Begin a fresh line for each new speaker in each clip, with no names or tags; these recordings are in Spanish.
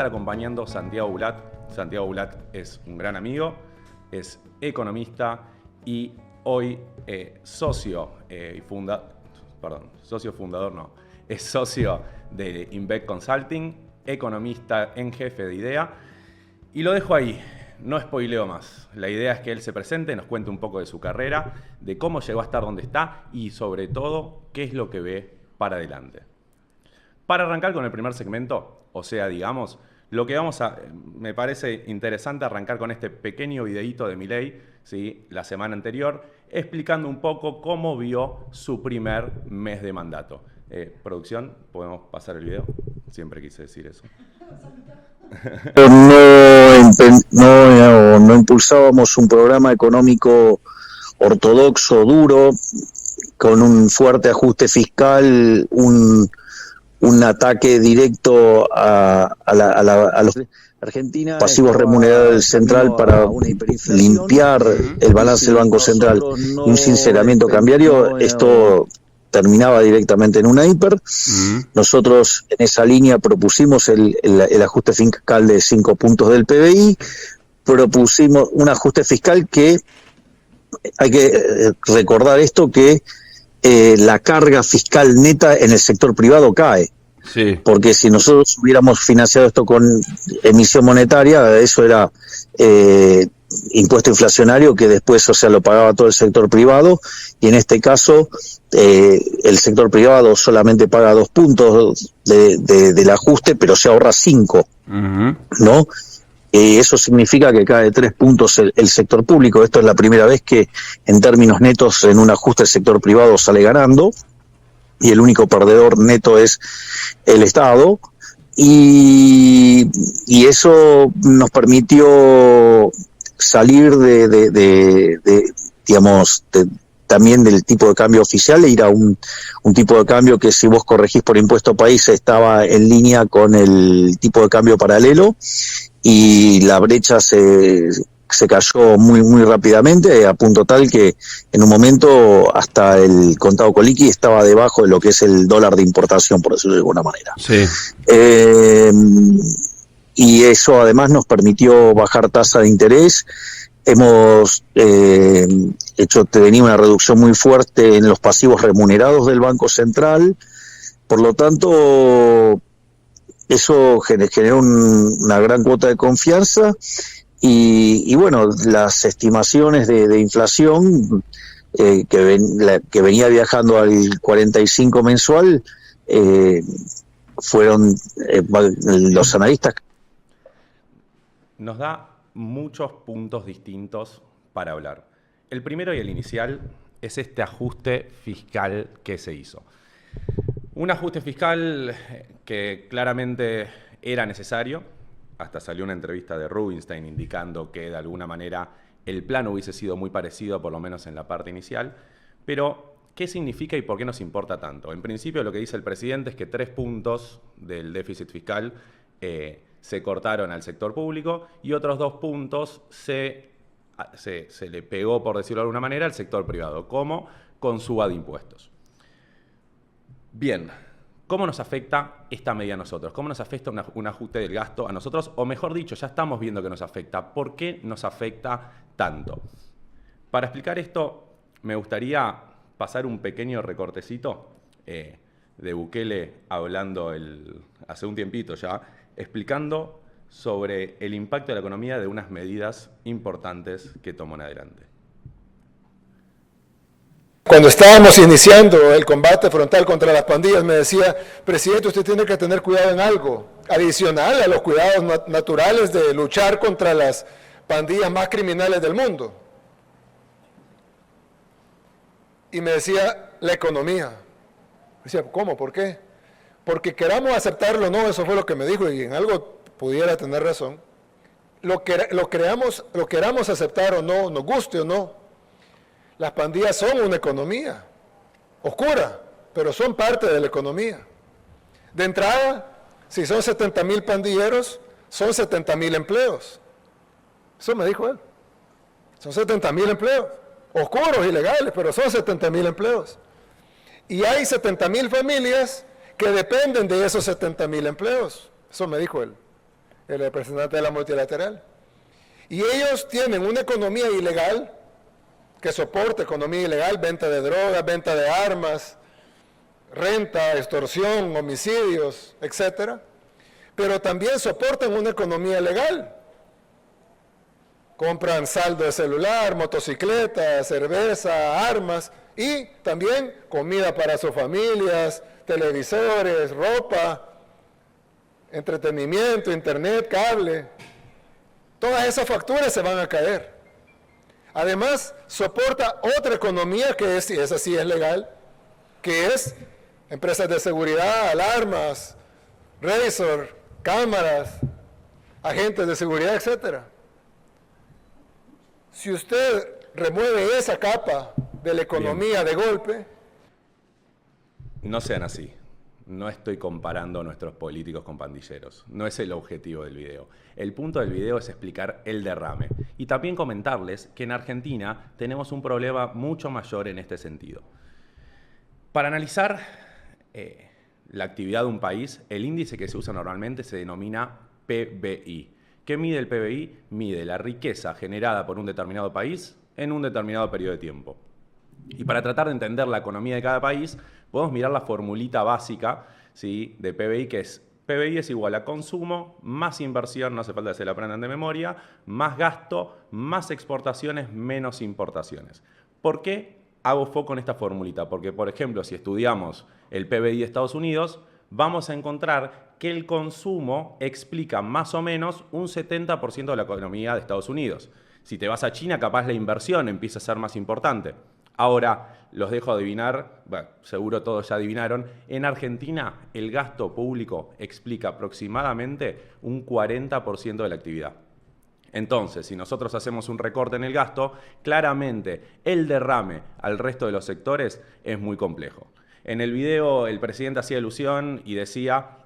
estar acompañando Santiago Bulat. Santiago Bulat es un gran amigo, es economista y hoy socio de Invec Consulting, economista en jefe de IDEA. Y lo dejo ahí, no spoileo más. La idea es que él se presente, nos cuente un poco de su carrera, de cómo llegó a estar donde está y sobre todo, qué es lo que ve para adelante. Para arrancar con el primer segmento, o sea, digamos, lo que me parece interesante arrancar con este pequeño videíto de Milei, ¿sí? La semana anterior, explicando un poco cómo vio su primer mes de mandato. Producción, ¿podemos pasar el video? Siempre quise decir eso.
No impulsábamos un programa económico ortodoxo, duro, con un fuerte ajuste fiscal, un ataque directo a los Argentina, pasivos remunerados del central para limpiar el balance del Banco Central y un sinceramiento cambiario. Esto terminaba directamente en una hiper. Nosotros en esa línea propusimos el ajuste fiscal de 5 puntos del PBI, propusimos un ajuste fiscal que hay que recordar esto, que la carga fiscal neta en el sector privado cae. Sí. Porque si nosotros hubiéramos financiado esto con emisión monetaria, eso era impuesto inflacionario que después, lo pagaba todo el sector privado, y en este caso el sector privado solamente paga 2 puntos del ajuste, pero se ahorra 5, ¿no? Eso significa que cae 3 puntos el sector público. Esto es la primera vez que en términos netos en un ajuste el sector privado sale ganando, y el único perdedor neto es el Estado, y eso nos permitió salir también del tipo de cambio oficial e ir a un tipo de cambio que, si vos corregís por impuesto país, estaba en línea con el tipo de cambio paralelo, y la brecha se cayó muy rápidamente, a punto tal que en un momento hasta el contado con liqui estaba debajo de lo que es el dólar de importación, por decirlo de alguna manera. Sí. Y eso además nos permitió bajar tasa de interés. Hemos tenido una reducción muy fuerte en los pasivos remunerados del Banco Central. Por lo tanto, eso generó una gran cuota de confianza. Y bueno, las estimaciones de inflación que venía viajando al 45 mensual, fueron los analistas.
Nos da muchos puntos distintos para hablar. El primero y el inicial es este ajuste fiscal que se hizo. Un ajuste fiscal que claramente era necesario. Hasta salió una entrevista de Rubinstein indicando que de alguna manera el plan hubiese sido muy parecido, por lo menos en la parte inicial. Pero, ¿qué significa y por qué nos importa tanto? En principio, lo que dice el presidente es que 3 puntos del déficit fiscal se cortaron al sector público, y otros 2 puntos se le pegó, por decirlo de alguna manera, al sector privado, como con suba de impuestos. Bien. ¿Cómo nos afecta esta medida a nosotros? ¿Cómo nos afecta un ajuste del gasto a nosotros? O mejor dicho, ya estamos viendo que nos afecta. ¿Por qué nos afecta tanto? Para explicar esto, me gustaría pasar un pequeño recortecito de Bukele hablando hace un tiempito ya, explicando sobre el impacto de la economía de unas medidas importantes que tomó en adelante.
Cuando estábamos iniciando el combate frontal contra las pandillas, me decía: presidente, usted tiene que tener cuidado en algo adicional a los cuidados naturales de luchar contra las pandillas más criminales del mundo. Y me decía: la economía. Me decía: ¿cómo? ¿Por qué? Porque queramos aceptarlo o no, eso fue lo que me dijo, y en algo pudiera tener razón. Lo queramos aceptar o no, nos guste o no, las pandillas son una economía oscura, pero son parte de la economía. De entrada, si son 70,000 pandilleros, son 70,000 empleos. Eso me dijo él. Son 70,000 empleos, oscuros, ilegales, pero son 70,000 empleos. Y hay 70,000 familias que dependen de esos 70,000 empleos. Eso me dijo él. el representante de la multilateral. Y ellos tienen una economía ilegal que soporta economía ilegal, venta de drogas, venta de armas, renta, extorsión, homicidios, etc. Pero también soportan una economía legal. Compran saldo de celular, motocicletas, cerveza, armas y también comida para sus familias, televisores, ropa, entretenimiento, internet, cable. Todas esas facturas se van a caer. Además, soporta otra economía que es, y esa sí es legal, que es empresas de seguridad, alarmas, Razor, cámaras, agentes de seguridad, etc. Si usted remueve esa capa de la economía de golpe...
No sean así. No estoy comparando a nuestros políticos con pandilleros. No es el objetivo del video. El punto del video es explicar el derrame. Y también comentarles que en Argentina tenemos un problema mucho mayor en este sentido. Para analizar la actividad de un país, el índice que se usa normalmente se denomina PBI. ¿Qué mide el PBI? Mide la riqueza generada por un determinado país en un determinado periodo de tiempo. Y para tratar de entender la economía de cada país, podemos mirar la formulita básica, ¿sí?, de PBI, que es PBI es igual a consumo, más inversión, no hace falta que se la aprendan de memoria, más gasto, más exportaciones, menos importaciones. ¿Por qué hago foco en esta formulita? Porque, por ejemplo, si estudiamos el PBI de Estados Unidos, vamos a encontrar que el consumo explica más o menos un 70% de la economía de Estados Unidos. Si te vas a China, capaz la inversión empieza a ser más importante. Ahora, los dejo adivinar, bueno, seguro todos ya adivinaron, en Argentina el gasto público explica aproximadamente un 40% de la actividad. Entonces, si nosotros hacemos un recorte en el gasto, claramente el derrame al resto de los sectores es muy complejo. En el video el presidente hacía alusión y decía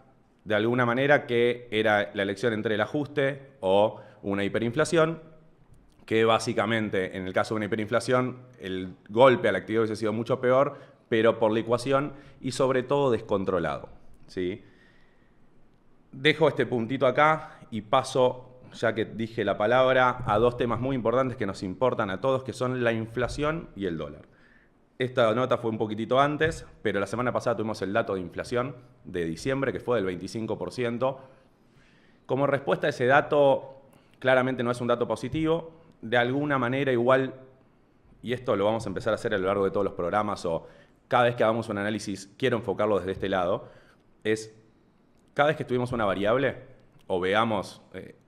de alguna manera que era la elección entre el ajuste o una hiperinflación, que básicamente en el caso de una hiperinflación el golpe a la actividad hubiese sido mucho peor, pero por la ecuación y sobre todo descontrolado, ¿sí? Dejo este puntito acá y paso, ya que dije la palabra, a dos temas muy importantes que nos importan a todos, que son la inflación y el dólar. Esta nota fue un poquitito antes, pero la semana pasada tuvimos el dato de inflación de diciembre, que fue del 25%. Como respuesta a ese dato, claramente no es un dato positivo. De alguna manera igual, y esto lo vamos a empezar a hacer a lo largo de todos los programas, o cada vez que hagamos un análisis, quiero enfocarlo desde este lado, es cada vez que estudiemos una variable, o veamos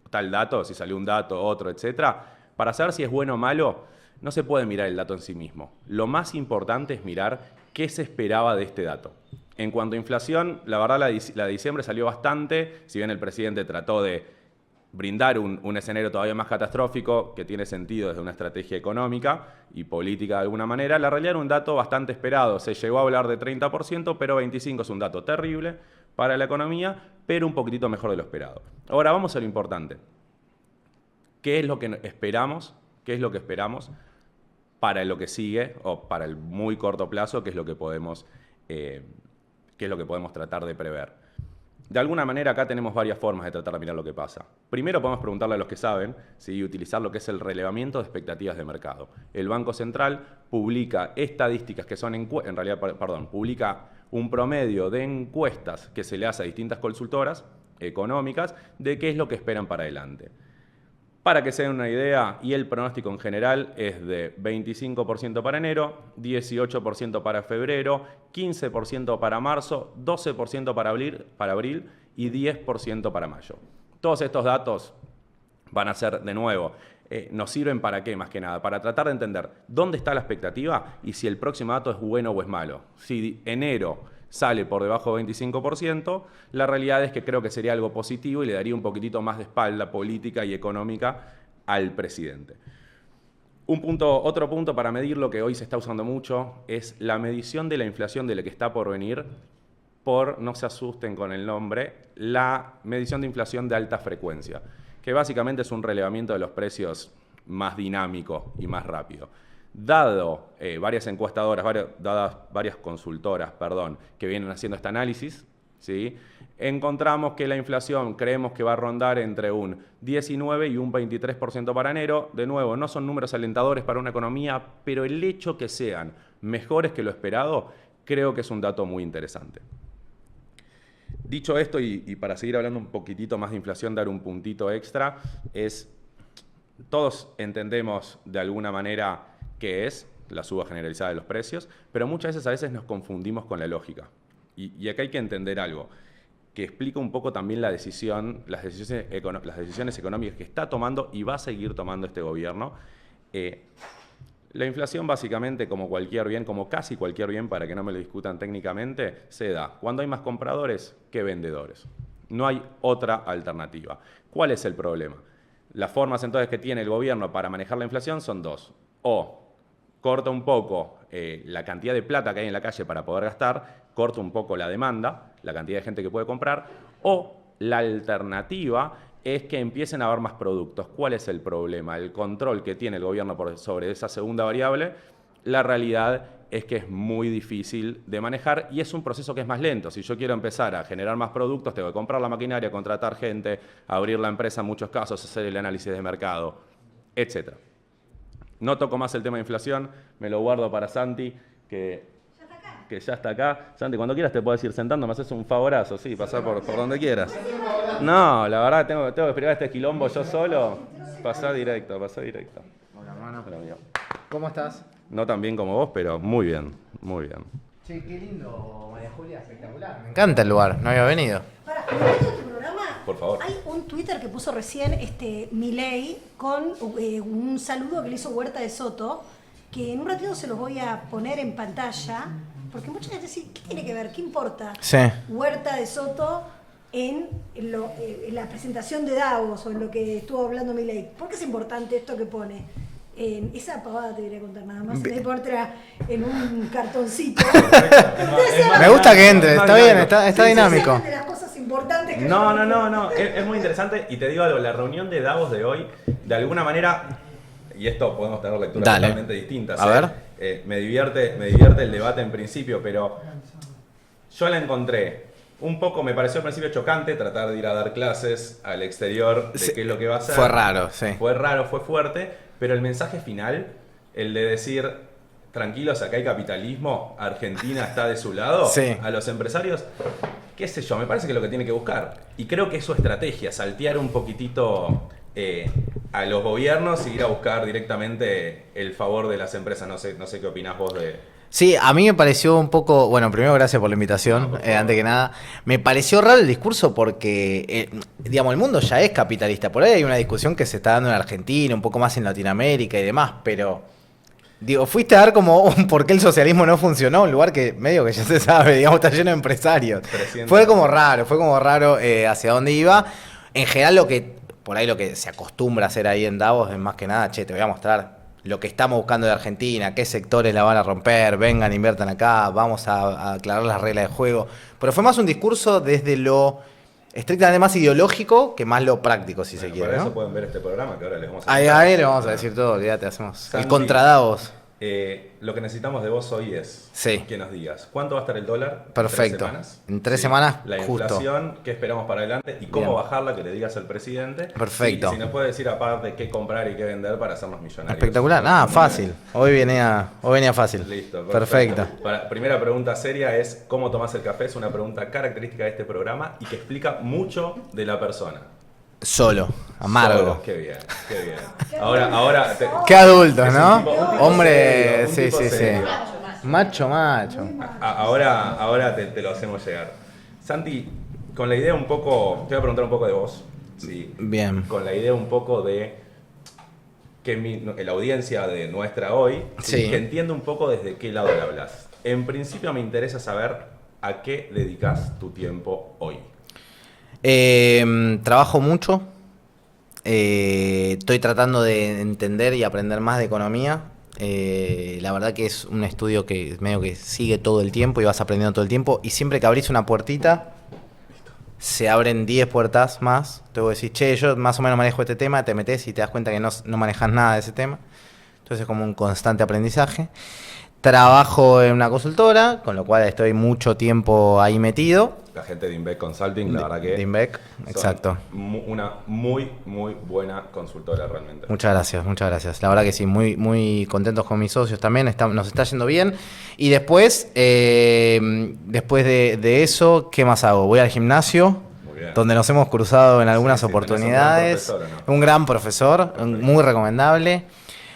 tal dato, si salió un dato, otro, etcétera, para saber si es bueno o malo, no se puede mirar el dato en sí mismo. Lo más importante es mirar qué se esperaba de este dato. En cuanto a inflación, la verdad la de diciembre salió bastante, si bien el presidente trató de brindar un escenario todavía más catastrófico, que tiene sentido desde una estrategia económica y política de alguna manera, la realidad era un dato bastante esperado. Se llegó a hablar de 30%, pero 25% es un dato terrible para la economía, pero un poquitito mejor de lo esperado. Ahora vamos a lo importante. ¿Qué es lo que esperamos? ¿Qué es lo que esperamos para lo que sigue o para el muy corto plazo? ¿Qué es lo que podemos tratar de prever? De alguna manera acá tenemos varias formas de tratar de mirar lo que pasa. Primero podemos preguntarle a los que saben, ¿sí?, utilizar lo que es el relevamiento de expectativas de mercado. El Banco Central publica estadísticas que son, publica un promedio de encuestas que se le hace a distintas consultoras económicas de qué es lo que esperan para adelante. Para que se den una idea, y el pronóstico en general es de 25% para enero, 18% para febrero, 15% para marzo, 12% para abril y 10% para mayo. Todos estos datos van a ser, de nuevo, nos sirven para qué, más que nada, para tratar de entender dónde está la expectativa y si el próximo dato es bueno o es malo. Si enero sale por debajo del 25%, la realidad es que creo que sería algo positivo y le daría un poquitito más de espalda política y económica al presidente. Otro punto para medir lo que hoy se está usando mucho es la medición de la inflación de la que está por venir, no se asusten con el nombre, la medición de inflación de alta frecuencia, que básicamente es un relevamiento de los precios más dinámico y más rápido. Dado varias encuestadoras, varias consultoras, que vienen haciendo este análisis, ¿sí? Encontramos que la inflación creemos que va a rondar entre un 19 y un 23% para enero. De nuevo, no son números alentadores para una economía, pero el hecho que sean mejores que lo esperado, creo que es un dato muy interesante. Dicho esto, y para seguir hablando un poquitito más de inflación, dar un puntito extra, todos entendemos de alguna manera qué es la suba generalizada de los precios, pero muchas veces nos confundimos con la lógica. Y acá hay que entender algo que explica un poco también las decisiones económicas que está tomando y va a seguir tomando este gobierno. La inflación básicamente, como cualquier bien, como casi cualquier bien, para que no me lo discutan técnicamente, se da cuando hay más compradores que vendedores. No hay otra alternativa. ¿Cuál es el problema? Las formas entonces que tiene el gobierno para manejar la inflación son dos. O corta un poco la cantidad de plata que hay en la calle para poder gastar, corta un poco la demanda, la cantidad de gente que puede comprar, o la alternativa es que empiecen a haber más productos. ¿Cuál es el problema? El control que tiene el gobierno sobre esa segunda variable, la realidad es que es muy difícil de manejar y es un proceso que es más lento. Si yo quiero empezar a generar más productos, tengo que comprar la maquinaria, contratar gente, abrir la empresa en muchos casos, hacer el análisis de mercado, etc. No toco más el tema de inflación, me lo guardo para Santi, que ya está acá. Santi, cuando quieras te puedes ir sentando, me haces un favorazo, sí, pasá por donde quieras. No, la verdad, tengo que explicar este quilombo yo solo. Pasá directo.
Hola, hermano. ¿Cómo estás?
No tan bien como vos, pero muy bien, muy bien.
Che, qué lindo, María Julia, espectacular. Me encanta el lugar, no había venido.
Para, en tu programa,
por favor.
Hay un Twitter que puso recién Milei con un saludo que le hizo Huerta de Soto, que en un ratito se los voy a poner en pantalla, porque mucha gente dice, ¿qué tiene que ver? ¿Qué importa?
Sí.
Huerta de Soto en la presentación de Davos o en lo que estuvo hablando Milei. ¿Por qué es importante esto que pone? Esa pavada te quería contar nada más, de ponértela en un cartoncito.
Me gusta que entre, está bien, está dinámico.
De las cosas importantes que
No, es muy interesante y te digo algo, la reunión de Davos de hoy, de alguna manera, y esto podemos tener lecturas totalmente distintas.
A ver.
Me divierte el debate en principio, pero yo la encontré un poco, me pareció al principio chocante tratar de ir a dar clases al exterior de qué es lo que va a hacer.
Fue raro, sí.
Fue raro, fue fuerte, pero el mensaje final, el de decir, tranquilos, acá hay capitalismo, Argentina está de su lado,
sí.
A los empresarios, qué sé yo, me parece que es lo que tiene que buscar. Y creo que es su estrategia, saltear un poquitito a los gobiernos y ir a buscar directamente el favor de las empresas. No sé qué opinás vos de...
Sí, a mí me pareció un poco... Bueno, primero gracias por la invitación, antes que nada. Me pareció raro el discurso porque, digamos, el mundo ya es capitalista. Por ahí hay una discusión que se está dando en Argentina, un poco más en Latinoamérica y demás, pero... Digo, fuiste a dar como un por qué el socialismo no funcionó, un lugar que medio que ya se sabe, digamos, está lleno de empresarios. Fue como raro hacia dónde iba. En general por ahí lo que se acostumbra a hacer ahí en Davos es más que nada, che, te voy a mostrar lo que estamos buscando de Argentina, qué sectores la van a romper, vengan, inviertan acá, vamos a aclarar las reglas de juego. Pero fue más un discurso desde lo estrictamente más ideológico que más lo práctico, si se quiere.
Para
¿no?
eso pueden ver este programa que ahora les vamos a
Ahí le vamos a decir todo, olvídate, hacemos
Santi,
el contra Davos.
Lo que necesitamos de vos hoy es que nos digas cuánto va a estar el dólar.
Perfecto.
En 3
semanas,
la
justo.
inflación, qué esperamos para adelante y cómo bajarla, que le digas al presidente.
Perfecto.
Y si nos puede decir aparte qué comprar y qué vender para hacernos millonarios.
Espectacular, fácil. Hoy venía fácil.
Listo,
perfecto.
Primera pregunta seria es ¿cómo tomás el café? Es una pregunta característica de este programa y que explica mucho de la persona.
Solo, amargo.
Solo. Qué bien. Ahora
qué adultos, ¿no?
Un tipo
Hombre,
serio,
sí. Macho.
Ahora te lo hacemos llegar. Santi, con la idea un poco, te voy a preguntar un poco de vos. Sí.
Bien.
Con la idea un poco de que la audiencia de nuestra hoy,
sí.
Que entienda un poco desde qué lado le hablas. En principio me interesa saber a qué dedicas tu tiempo hoy.
Trabajo mucho. Estoy tratando de entender y aprender más de economía. La verdad que es un estudio que medio que sigue todo el tiempo y vas aprendiendo todo el tiempo. Y siempre que abrís una puertita, se abren 10 puertas más. Te voy a decir, che, yo más o menos manejo este tema, te metes y te das cuenta que no manejas nada de ese tema. Entonces es como un constante aprendizaje. trabajo en una consultora, con lo cual estoy mucho tiempo ahí metido.
La gente de Inbec Consulting, la verdad que...
De Inbec, exacto.
Una muy buena consultora realmente.
Muchas gracias, muchas gracias. La verdad que sí, muy contentos con mis socios también, nos está yendo bien. Y después, después de eso, ¿qué más hago? Voy al gimnasio, donde nos hemos cruzado en algunas oportunidades. Un gran profesor, muy recomendable.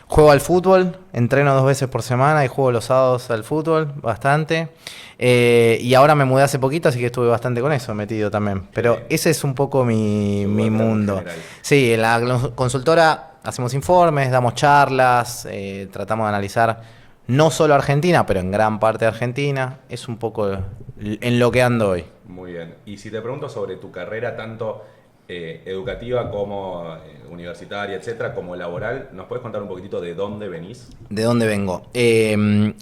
Juego al fútbol, entreno 2 veces por semana y juego los sábados al fútbol, bastante. Y ahora me mudé hace poquito, así que estuve bastante con eso metido también. Pero ese es un poco mi mundo. Sí, en la consultora hacemos informes, damos charlas, tratamos de analizar no solo Argentina, pero en gran parte de Argentina. Es un poco en lo que ando hoy.
Muy bien. Y si te pregunto sobre tu carrera, tanto educativa como universitaria, etcétera, como laboral, ¿nos puedes contar un poquitito de dónde venís?
¿De dónde vengo?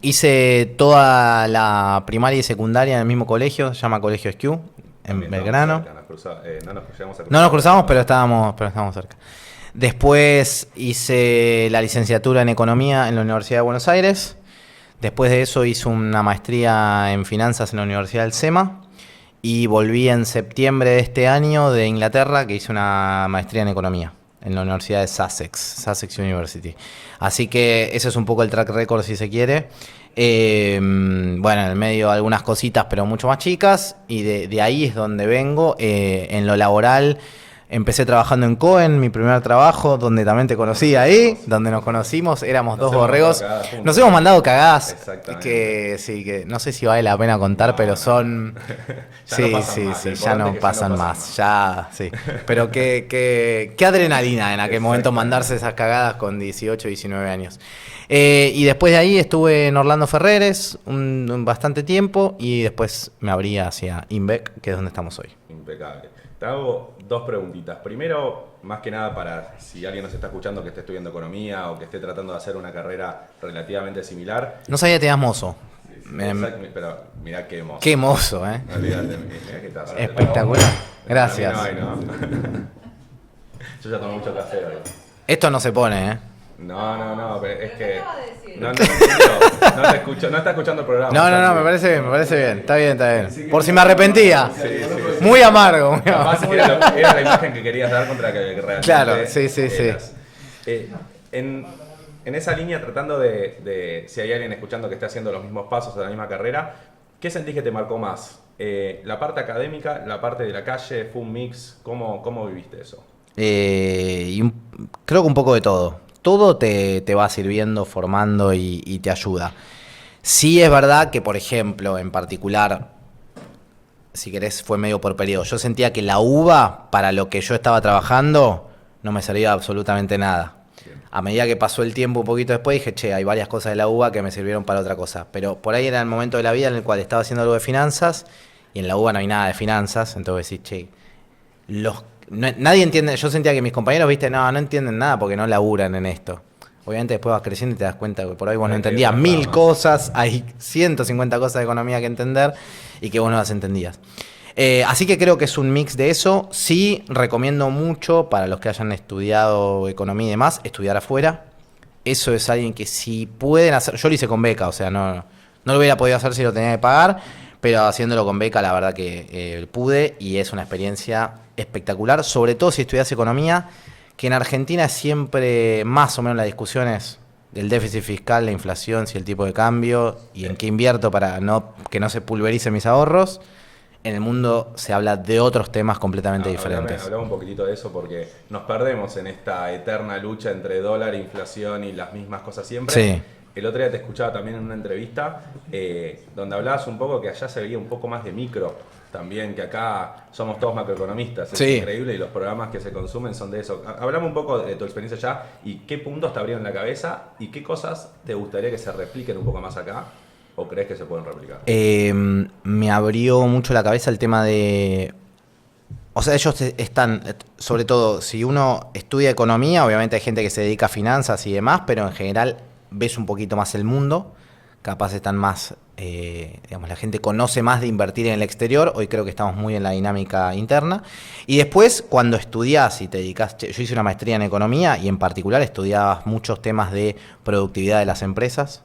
Hice toda la primaria y secundaria en el mismo colegio, se llama Colegio Esquiú, en Belgrano. No nos cruzamos, pero estábamos cerca. Después hice la licenciatura en Economía en la Universidad de Buenos Aires. Después de eso hice una maestría en Finanzas en la Universidad del SEMA. Y volví en septiembre de este año de Inglaterra, que hice una maestría en Economía en la Universidad de Sussex University. Así que ese es un poco el track record, si se quiere. Bueno, en el medio algunas cositas, pero mucho más chicas. Y de ahí es donde vengo. En lo laboral, empecé trabajando en Cohen, mi primer trabajo, donde también te conocí ahí, donde nos conocimos, éramos dos borregos. Nos hemos mandado cagadas, que sí, que no sé si vale la pena contar, pero son... ya no pasan más. Pero qué adrenalina en aquel momento mandarse esas cagadas con 18, 19 años. Y después de ahí estuve en Orlando Ferreres bastante tiempo y después me abrí hacia Inbec, que es donde estamos hoy.
Impecable. Te hago 2 preguntitas. Primero, más que nada para si alguien nos está escuchando que esté estudiando economía o que esté tratando de hacer una carrera relativamente similar.
No sabía que te das mozo.
Pero mirá qué mozo.
Qué mozo, ¿eh?
Olvídate, mirá que estás.
Espectacular. Gracias.
No. Yo ya tomé mucho café hoy.
Esto no se pone, ¿eh?
No, pero es que... No está escuchando el programa.
No, me parece bien. Está bien. Por si me arrepentía.
Sí.
Muy amargo.
Capaz era la imagen que querías dar contra que realmente...
Claro, sí.
En esa línea, tratando de si hay alguien escuchando que esté haciendo los mismos pasos en la misma carrera, ¿qué sentís que te marcó más? ¿La parte académica, la parte de la calle? ¿Fue un mix? ¿Cómo viviste eso?
Creo que un poco de todo. Todo te va sirviendo, formando y te ayuda. Sí es verdad que, por ejemplo, en particular, si querés, fue medio por periodo. Yo sentía que la UBA, para lo que yo estaba trabajando, no me servía absolutamente nada. A medida que pasó el tiempo un poquito después, dije, hay varias cosas de la UBA que me sirvieron para otra cosa. Pero por ahí era el momento de la vida en el cual estaba haciendo algo de finanzas y en la UBA no hay nada de finanzas. Entonces decís, nadie entiende. Yo sentía que mis compañeros, no entienden nada porque no laburan en esto. Obviamente después vas creciendo y te das cuenta que por ahí vos no entendías 1000 cosas, hay 150 cosas de economía que entender y que vos no las entendías. Así que creo que es un mix de eso. Sí, recomiendo mucho para los que hayan estudiado economía y demás, estudiar afuera. Eso es alguien que si pueden hacer, yo lo hice con beca, o sea, no lo hubiera podido hacer si lo tenía que pagar, pero haciéndolo con beca la verdad que pude y es una experiencia espectacular, sobre todo si estudias economía, que en Argentina siempre más o menos las discusiones del déficit fiscal, la inflación, si el tipo de cambio y en qué invierto para que no se pulvericen mis ahorros. En el mundo se habla de otros temas completamente diferentes.
Hablamos un poquitito de eso porque nos perdemos en esta eterna lucha entre dólar, inflación y las mismas cosas siempre.
Sí.
El otro día te escuchaba también en una entrevista donde hablabas un poco que allá se veía un poco más de micro también, que acá somos todos macroeconomistas. Es increíble y los programas que se consumen son de eso. Hablamos un poco de tu experiencia allá y qué puntos te abrieron la cabeza y qué cosas te gustaría que se repliquen un poco más acá. ¿O crees que se pueden replicar?
Me abrió mucho la cabeza el tema de... O sea, ellos están, sobre todo, si uno estudia economía, obviamente hay gente que se dedica a finanzas y demás, pero en general ves un poquito más el mundo, capaz están más, la gente conoce más de invertir en el exterior, hoy creo que estamos muy en la dinámica interna. Y después, cuando estudiás y te dedicás, yo hice una maestría en economía y en particular estudiabas muchos temas de productividad de las empresas,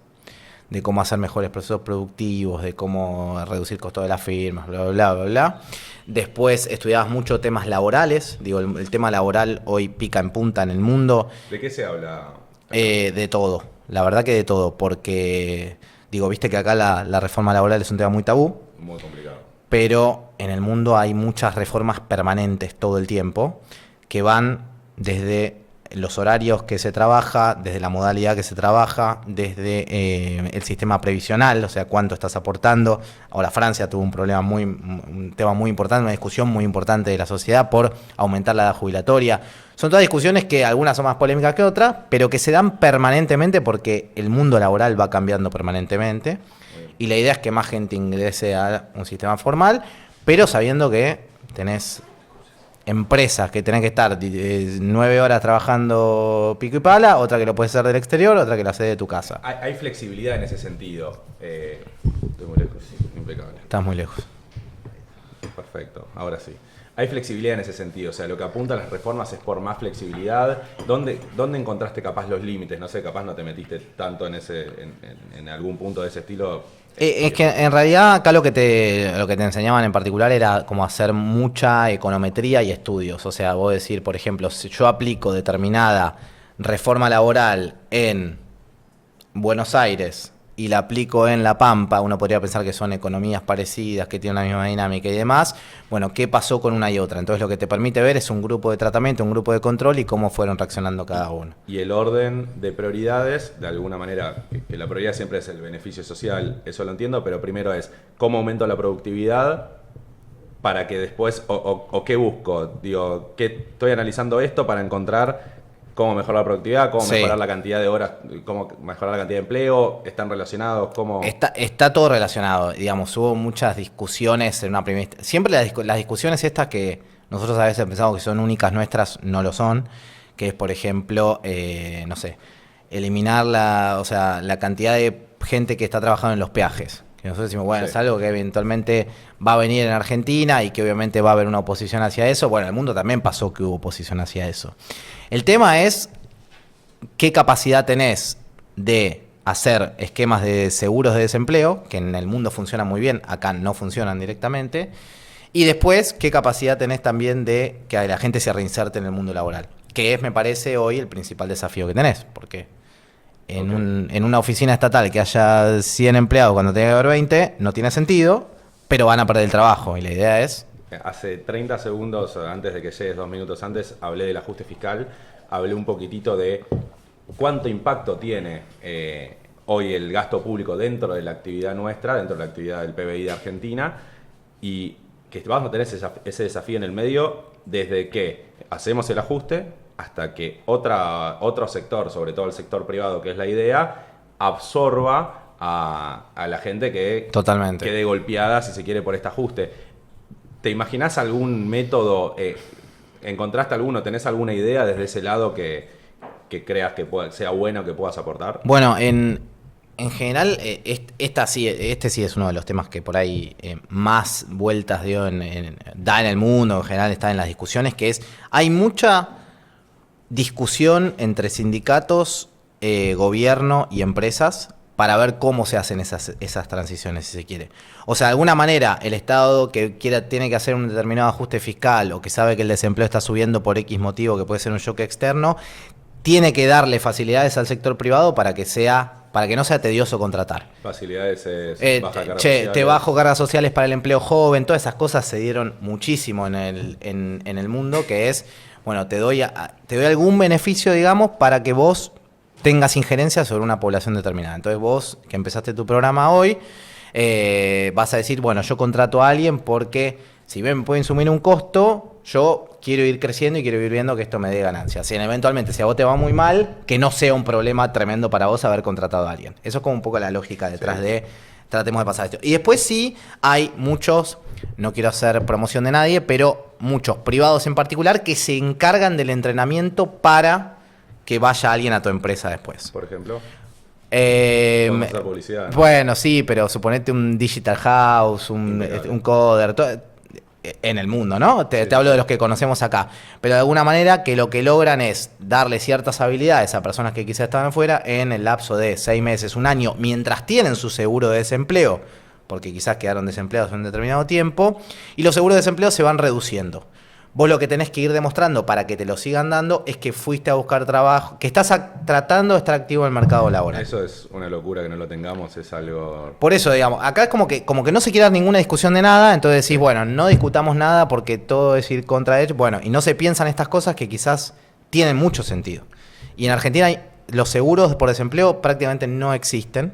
de cómo hacer mejores procesos productivos, de cómo reducir costos de las firmas, bla, bla, bla, bla, bla. Después estudiabas mucho temas laborales, digo, el tema laboral hoy pica en punta en el mundo.
¿De qué se habla?
De todo, la verdad que de todo, porque, digo, viste que acá la reforma laboral es un tema muy tabú,
Muy complicado.
pero en el mundo hay muchas reformas permanentes todo el tiempo que van desde los horarios que se trabaja, desde la modalidad que se trabaja, desde el sistema previsional, o sea, cuánto estás aportando. Ahora Francia tuvo un tema muy importante, una discusión muy importante de la sociedad por aumentar la edad jubilatoria. Son todas discusiones que algunas son más polémicas que otras, pero que se dan permanentemente porque el mundo laboral va cambiando permanentemente. Y la idea es que más gente ingrese a un sistema formal, pero sabiendo que tenés empresas que tenés que estar 9 horas trabajando pico y pala, otra que lo puedes hacer del exterior, otra que lo haces de tu casa.
Hay flexibilidad en ese sentido. Estoy muy lejos, sí, impecable.
Estás muy lejos.
Perfecto, ahora sí. Hay flexibilidad en ese sentido, o sea, lo que apuntan las reformas es por más flexibilidad. ¿Dónde encontraste capaz los límites? No sé, capaz no te metiste tanto en algún punto de ese estilo.
Es que en realidad acá lo que te enseñaban en particular era como hacer mucha econometría y estudios. O sea, vos decir, por ejemplo, si yo aplico determinada reforma laboral en Buenos Aires y la aplico en La Pampa, uno podría pensar que son economías parecidas, que tienen la misma dinámica y demás. Bueno, ¿qué pasó con una y otra? Entonces lo que te permite ver es un grupo de tratamiento, un grupo de control y cómo fueron reaccionando cada uno.
Y el orden de prioridades, de alguna manera, que la prioridad siempre es el beneficio social, eso lo entiendo, pero primero es cómo aumento la productividad para que después, o qué busco, digo, ¿qué estoy analizando esto para encontrar cómo mejorar la productividad, cómo mejorar la cantidad de horas, cómo mejorar la cantidad de empleo? ¿Están relacionados? ¿Cómo?
Está todo relacionado. Digamos, hubo muchas discusiones en una primera... Siempre las discusiones estas que nosotros a veces pensamos que son únicas nuestras, no lo son. Que es, por ejemplo, no sé, eliminar la cantidad de gente que está trabajando en los peajes. Que nosotros decimos, bueno, sí, es algo que eventualmente va a venir en Argentina y que obviamente va a haber una oposición hacia eso. Bueno, en el mundo también pasó que hubo oposición hacia eso. El tema es qué capacidad tenés de hacer esquemas de seguros de desempleo, que en el mundo funcionan muy bien, acá no funcionan directamente, y después qué capacidad tenés también de que la gente se reinserte en el mundo laboral, que es, me parece, hoy el principal desafío que tenés, porque en una oficina estatal que haya 100 empleados cuando tenga que haber 20, no tiene sentido, pero van a perder el trabajo, y la idea es...
Hace 30 segundos, antes de que llegues, 2 minutos antes, hablé del ajuste fiscal, hablé un poquitito de cuánto impacto tiene hoy el gasto público dentro de la actividad nuestra, dentro de la actividad del PBI de Argentina, y que vamos a tener ese desafío en el medio desde que hacemos el ajuste hasta que otro sector, sobre todo el sector privado, que es la idea, absorba a la gente que
totalmente
quede golpeada, si se quiere, por este ajuste. ¿Te imaginás algún método? ¿Encontraste alguno? ¿Tenés alguna idea desde ese lado que creas que sea bueno, que puedas aportar?
Bueno, en general, este sí es uno de los temas que por ahí más vueltas da en el mundo, en general está en las discusiones, que es, hay mucha discusión entre sindicatos, gobierno y empresas para ver cómo se hacen esas transiciones, si se quiere. O sea, de alguna manera, el Estado que tiene que hacer un determinado ajuste fiscal o que sabe que el desempleo está subiendo por X motivo, que puede ser un shock externo, tiene que darle facilidades al sector privado para que no sea tedioso contratar.
Facilidades es baja cargas sociales.
Te bajo cargas sociales para el empleo joven, todas esas cosas se dieron muchísimo en el mundo, que es, bueno, te doy algún beneficio, digamos, para que vos tengas injerencia sobre una población determinada. Entonces vos, que empezaste tu programa hoy, vas a decir, bueno, yo contrato a alguien porque si bien me puede insumir un costo, yo quiero ir creciendo y quiero ir viendo que esto me dé ganancias. Si eventualmente, si a vos te va muy mal, que no sea un problema tremendo para vos haber contratado a alguien. Eso es como un poco la lógica detrás de tratemos de pasar esto. Y después sí hay muchos, no quiero hacer promoción de nadie, pero muchos privados en particular que se encargan del entrenamiento para que vaya alguien a tu empresa después.
Por ejemplo,
la
publicidad, ¿no?
Bueno, sí, pero suponete un digital house, un coder, en el mundo, ¿no? Te hablo de los que conocemos acá. Pero de alguna manera que lo que logran es darle ciertas habilidades a personas que quizás estaban afuera en el lapso de 6 meses, un año, mientras tienen su seguro de desempleo, porque quizás quedaron desempleados en un determinado tiempo, y los seguros de desempleo se van reduciendo. Vos lo que tenés que ir demostrando para que te lo sigan dando es que fuiste a buscar trabajo, que estás tratando de estar activo en el mercado laboral.
Eso es una locura que no lo tengamos, es algo...
Por eso, digamos, acá es como que no se quiere dar ninguna discusión de nada, entonces decís, bueno, no discutamos nada porque todo es ir contra ellos, bueno, y no se piensan estas cosas que quizás tienen mucho sentido. Y en Argentina los seguros por desempleo prácticamente no existen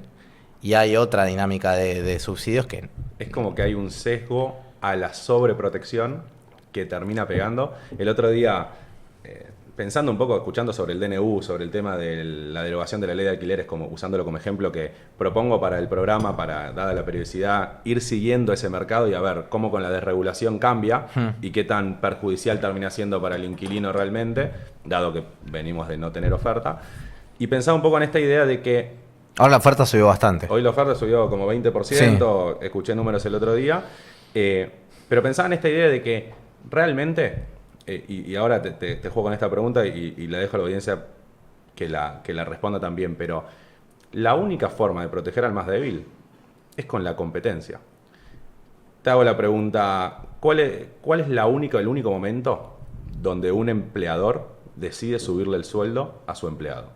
y hay otra dinámica de subsidios que...
Es como que hay un sesgo a la sobreprotección que termina pegando. El otro día, pensando un poco, escuchando sobre el DNU, sobre el tema de la derogación de la ley de alquileres, como, usándolo como ejemplo que propongo para el programa, para, dada la periodicidad, ir siguiendo ese mercado y a ver cómo con la desregulación cambia y qué tan perjudicial termina siendo para el inquilino realmente, dado que venimos de no tener oferta. Y pensaba un poco en esta idea de que
ahora la oferta subió bastante.
hoy la oferta subió como 20%, escuché números el otro día, pero pensaba en esta idea de que realmente, y ahora te juego con esta pregunta y la dejo a la audiencia que la responda también, pero la única forma de proteger al más débil es con la competencia. Te hago la pregunta, ¿cuál es el único momento donde un empleador decide subirle el sueldo a su empleado?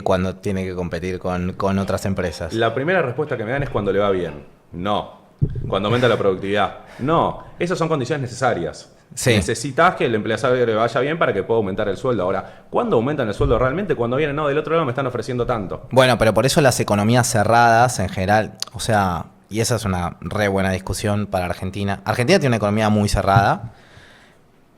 Cuando tiene que competir con otras empresas.
La primera respuesta que me dan es cuando le va bien. No. Cuando aumenta la productividad. No. Esas son condiciones necesarias.
Sí.
Necesitas que el empleado le vaya bien para que pueda aumentar el sueldo. Ahora, ¿cuándo aumentan el sueldo realmente? Cuando vienen, no, del otro lado me están ofreciendo tanto.
Bueno, pero por eso las economías cerradas en general, o sea, y esa es una re buena discusión para Argentina. Argentina tiene una economía muy cerrada,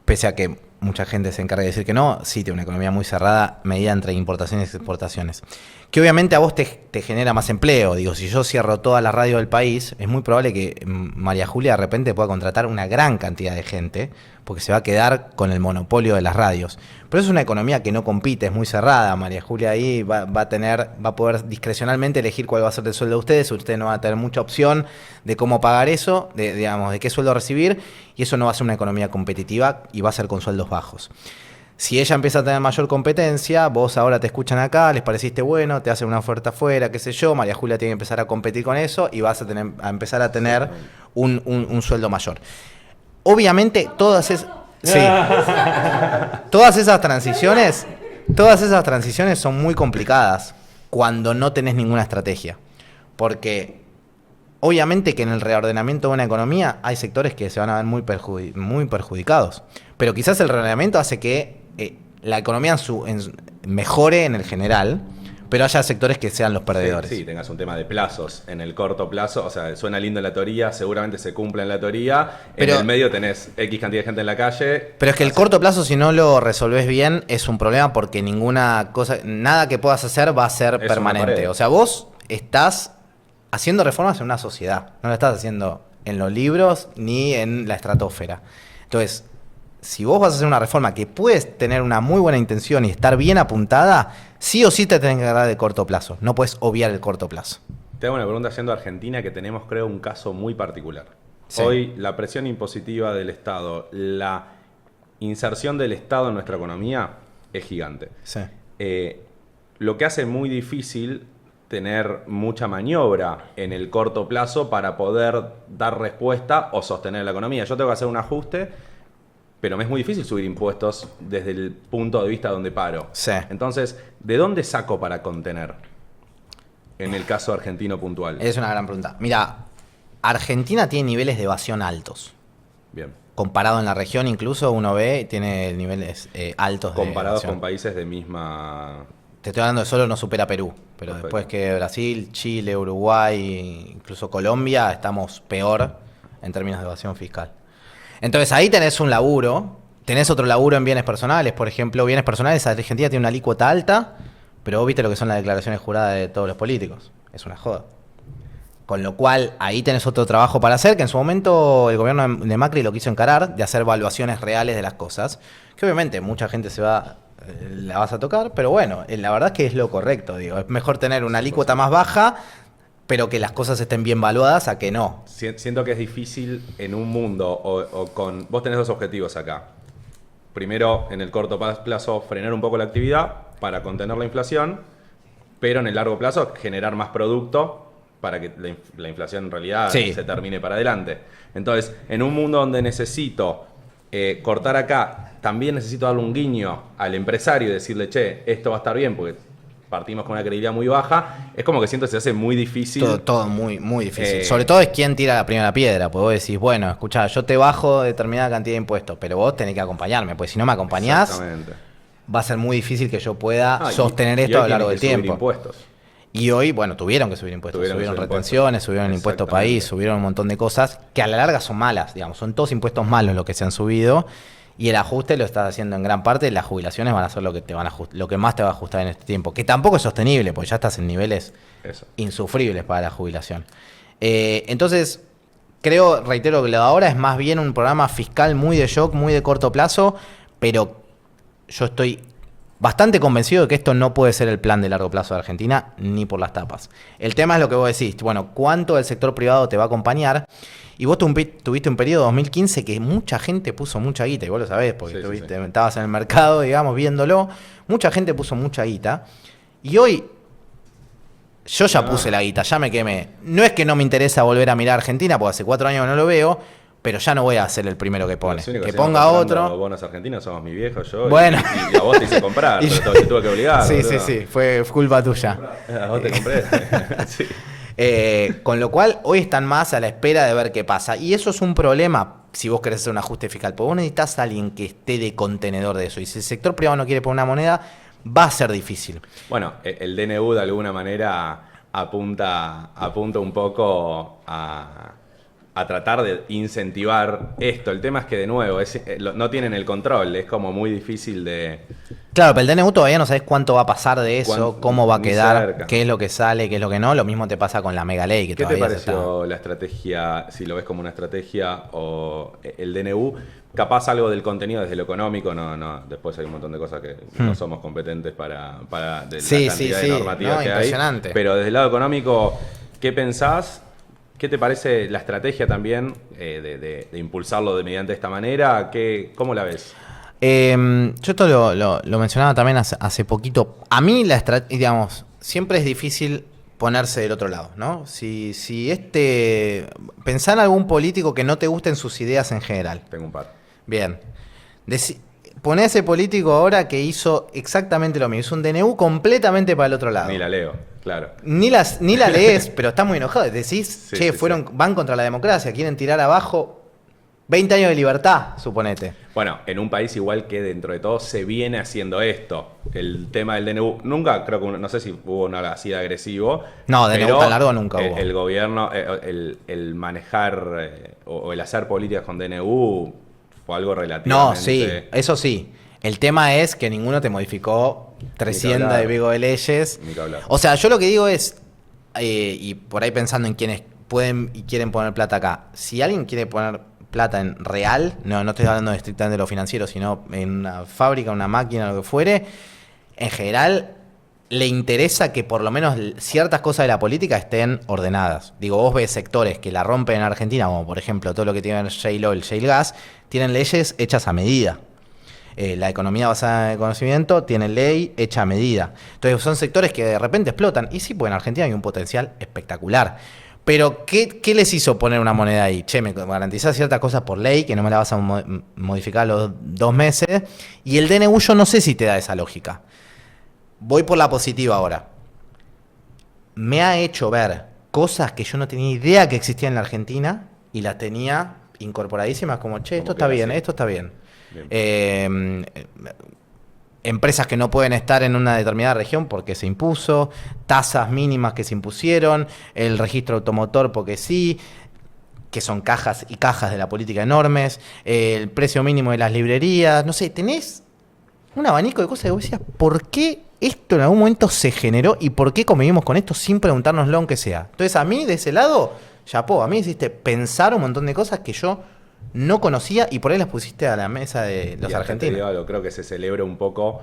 pese a que mucha gente se encarga de decir que no, sí tiene una economía muy cerrada, medida entre importaciones y exportaciones. Que obviamente a vos te genera más empleo. Digo, si yo cierro toda la radio del país, es muy probable que María Julia de repente pueda contratar una gran cantidad de gente, porque se va a quedar con el monopolio de las radios. Pero es una economía que no compite, es muy cerrada. María Julia ahí va a poder discrecionalmente elegir cuál va a ser el sueldo de ustedes. Ustedes no van a tener mucha opción de cómo pagar eso, de qué sueldo recibir, y eso no va a ser una economía competitiva y va a ser con sueldos bajos. Si ella empieza a tener mayor competencia, vos ahora te escuchan acá, les pareciste bueno, te hacen una oferta afuera, qué sé yo, María Julia tiene que empezar a competir con eso y vas a empezar a tener un sueldo mayor. Obviamente todas esas transiciones son muy complicadas cuando no tenés ninguna estrategia. Porque obviamente que en el reordenamiento de una economía hay sectores que se van a ver muy perjudicados. Pero quizás el reordenamiento hace que la economía mejore en el general, pero haya sectores que sean los perdedores.
Sí, tengas un tema de plazos en el corto plazo, o sea, suena lindo en la teoría, seguramente se cumple en la teoría, pero en el medio tenés X cantidad de gente en la calle.
Pero es que el corto plazo, si no lo resolvés bien, es un problema porque nada que puedas hacer va a ser permanente. O sea, vos estás haciendo reformas en una sociedad, no lo estás haciendo en los libros ni en la estratosfera. Entonces, si vos vas a hacer una reforma que puedes tener una muy buena intención y estar bien apuntada, sí o sí te tenés que agarrar de corto plazo. No puedes obviar el corto plazo.
Te hago una pregunta yendo a Argentina, que tenemos, creo, un caso muy particular.
Sí.
Hoy, la presión impositiva del Estado, la inserción del Estado en nuestra economía es gigante.
Sí.
Lo que hace muy difícil tener mucha maniobra en el corto plazo para poder dar respuesta o sostener la economía. Yo tengo que hacer un ajuste, pero me es muy difícil subir impuestos desde el punto de vista donde paro.
Sí.
Entonces, ¿de dónde saco para contener? En el caso argentino puntual.
Es una gran pregunta. Mira, Argentina tiene niveles de evasión altos.
Bien.
Comparado en la región, incluso uno ve, tiene niveles altos de
Comparados
evasión.
con países de misma...
Te estoy hablando de solo no supera Perú, pero
Perfecto.
después que Brasil, Chile, Uruguay, incluso Colombia, estamos peor en términos de evasión fiscal. Entonces ahí tenés un laburo, tenés otro laburo en bienes personales, por ejemplo, bienes personales, Argentina tiene una alícuota alta, pero vos viste lo que son las declaraciones juradas de todos los políticos, es una joda. Con lo cual ahí tenés otro trabajo para hacer, que en su momento el gobierno de Macri lo quiso encarar, de hacer evaluaciones reales de las cosas, que obviamente mucha gente la vas a tocar, pero bueno, la verdad es que es lo correcto, digo, es mejor tener una alícuota más baja, pero que las cosas estén bien valuadas a que no.
Siento que es difícil en un mundo o con... Vos tenés dos objetivos acá. Primero, en el corto plazo, frenar un poco la actividad para contener la inflación, pero en el largo plazo generar más producto para que la inflación en realidad se termine para adelante. Entonces, en un mundo donde necesito cortar acá, también necesito darle un guiño al empresario y decirle, che, esto va a estar bien, porque partimos con una credibilidad muy baja, es como que siento que se hace muy difícil.
Todo muy, muy difícil. Sobre todo es quien tira la primera piedra, porque vos decís, bueno, escuchá, yo te bajo determinada cantidad de impuestos, pero vos tenés que acompañarme, porque si no me acompañás, va a ser muy difícil que yo pueda sostener esto a lo largo del tiempo.
Impuestos.
Y hoy, bueno, tuvieron que subir impuestos, subieron retenciones, subieron el impuesto país, subieron un montón de cosas que a la larga son malas, digamos, son todos impuestos malos los que se han subido. Y el ajuste lo estás haciendo en gran parte, las jubilaciones van a ser lo que más te va a ajustar en este tiempo, que tampoco es sostenible, porque ya estás en niveles insufribles para la jubilación. Entonces, reitero que lo de ahora es más bien un programa fiscal muy de shock, muy de corto plazo, pero yo estoy bastante convencido de que esto no puede ser el plan de largo plazo de Argentina, ni por las tapas. El tema es lo que vos decís, bueno, ¿cuánto el sector privado te va a acompañar? Y vos tuviste un periodo 2015 que mucha gente puso mucha guita, y vos lo sabés, porque estabas en el mercado, digamos, viéndolo. Mucha gente puso mucha guita. Y hoy, yo ya puse la guita, ya me quemé. No es que no me interesa volver a mirar a Argentina, porque hace 4 años que no lo veo, pero ya no voy a ser el primero que pone. Que ponga otro.
Bonos argentinos somos mi viejo, yo.
Bueno.
Y a vos te hice comprar, pero te tuve que obligar.
Sí, fue culpa tuya.
A vos te compré. Sí.
Con lo cual, hoy están más a la espera de ver qué pasa. Y eso es un problema si vos querés hacer un ajuste fiscal. Porque vos necesitas a alguien que esté de contenedor de eso. Y si el sector privado no quiere poner una moneda, va a ser difícil.
Bueno, el DNU de alguna manera apunta un poco a tratar de incentivar esto. El tema es que, de nuevo, no tienen el control. Es como muy difícil de...
Claro, pero el DNU todavía no sabés cuánto va a pasar de eso, cómo va a quedar, qué es lo que sale, qué es lo que no. Lo mismo te pasa con la mega ley.
¿Qué te pareció la estrategia, si lo ves como una estrategia, o el DNU? Capaz algo del contenido desde lo económico, no. Después hay un montón de cosas que no somos competentes para la cantidad de normativas que hay. Pero desde el lado económico, ¿qué pensás? ¿Qué te parece la estrategia también de impulsarlo mediante esta manera? ¿Cómo la ves?
Yo esto lo mencionaba también hace poquito. A mí digamos, siempre es difícil ponerse del otro lado, ¿no? Pensá en algún político que no te gusten sus ideas en general.
Tengo un par.
Bien. Poné a ese político ahora que hizo exactamente lo mismo. Hizo un DNU completamente para el otro lado.
Ni la leo, claro.
Ni la lees, pero está muy enojado. Decís, van contra la democracia, quieren tirar abajo 20 años de libertad, suponete.
Bueno, en un país igual que dentro de todo se viene haciendo esto. El tema del DNU, nunca, creo que, no sé si hubo una así de agresivo.
No, DNU tan largo nunca hubo.
El gobierno, el manejar o el hacer políticas con DNU fue algo relativamente...
No, sí, eso sí. El tema es que ninguno te modificó 300 y pico de leyes.
Ni que hablar.
O sea, yo lo que digo es, y por ahí pensando en quienes pueden y quieren poner plata acá, si alguien quiere poner plata en real, no estoy hablando estrictamente de lo financiero, sino en una fábrica, una máquina, lo que fuere, en general le interesa que por lo menos ciertas cosas de la política estén ordenadas. Digo, vos ves sectores que la rompen en Argentina, como por ejemplo todo lo que tiene que ver shale oil, shale gas, tienen leyes hechas a medida. La economía basada en el conocimiento tiene ley hecha a medida. Entonces son sectores que de repente explotan. Y sí, pues en Argentina hay un potencial espectacular. Pero, ¿qué les hizo poner una moneda ahí? Che, me garantizás ciertas cosas por ley, que no me la vas a modificar a los 2 meses. Y el DNU yo no sé si te da esa lógica. Voy por la positiva ahora. Me ha hecho ver cosas que yo no tenía idea que existían en la Argentina y las tenía incorporadísimas como, che, esto está bien, esto está bien. Empresas que no pueden estar en una determinada región porque se impuso, tasas mínimas que se impusieron, el registro automotor porque sí, que son cajas y cajas de la política enormes, el precio mínimo de las librerías, no sé, tenés un abanico de cosas que vos decías, ¿por qué esto en algún momento se generó y por qué convivimos con esto sin preguntárnoslo aunque sea? Entonces a mí de ese lado, chapó, a mí hiciste pensar un montón de cosas que yo no conocía y por ahí las pusiste a la mesa de los argentinos.
Creo que se celebra un poco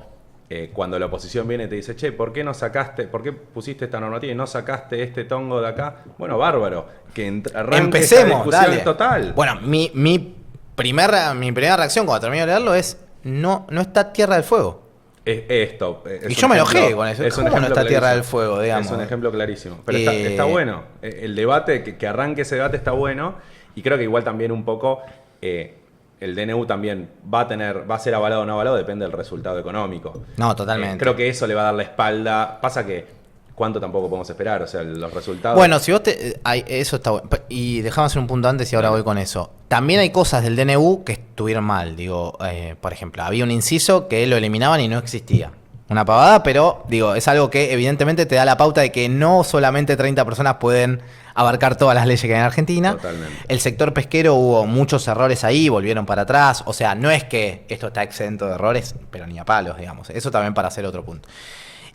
cuando la oposición viene y te dice, che, ¿por qué pusiste esta normativa y no sacaste este tongo de acá? Bueno, bárbaro, que arranque esa discusión
dale.
total.
Bueno, mi primera reacción cuando termino de leerlo es, no está Tierra del Fuego.
Esto.
Y yo me enojé con eso. ¿Cómo no está Tierra del Fuego, digamos?
Es un ejemplo clarísimo. Pero está bueno. El debate, que arranque ese debate está bueno. Y creo que igual también un poco el DNU también va a ser avalado o no avalado, depende del resultado económico.
No, totalmente.
Creo que eso le va a dar la espalda. Pasa que cuánto tampoco podemos esperar, o sea, los resultados.
Bueno, si vos eso está bueno. Y dejame hacer un punto antes y ahora voy con eso. También hay cosas del DNU que estuvieron mal. Digo, por ejemplo, había un inciso que lo eliminaban y no existía. Una pavada, pero digo, es algo que evidentemente te da la pauta de que no solamente 30 personas pueden abarcar todas las leyes que hay en Argentina.
Totalmente.
El sector pesquero hubo muchos errores ahí, volvieron para atrás. O sea, no es que esto está exento de errores, pero ni a palos, digamos. Eso también para hacer otro punto.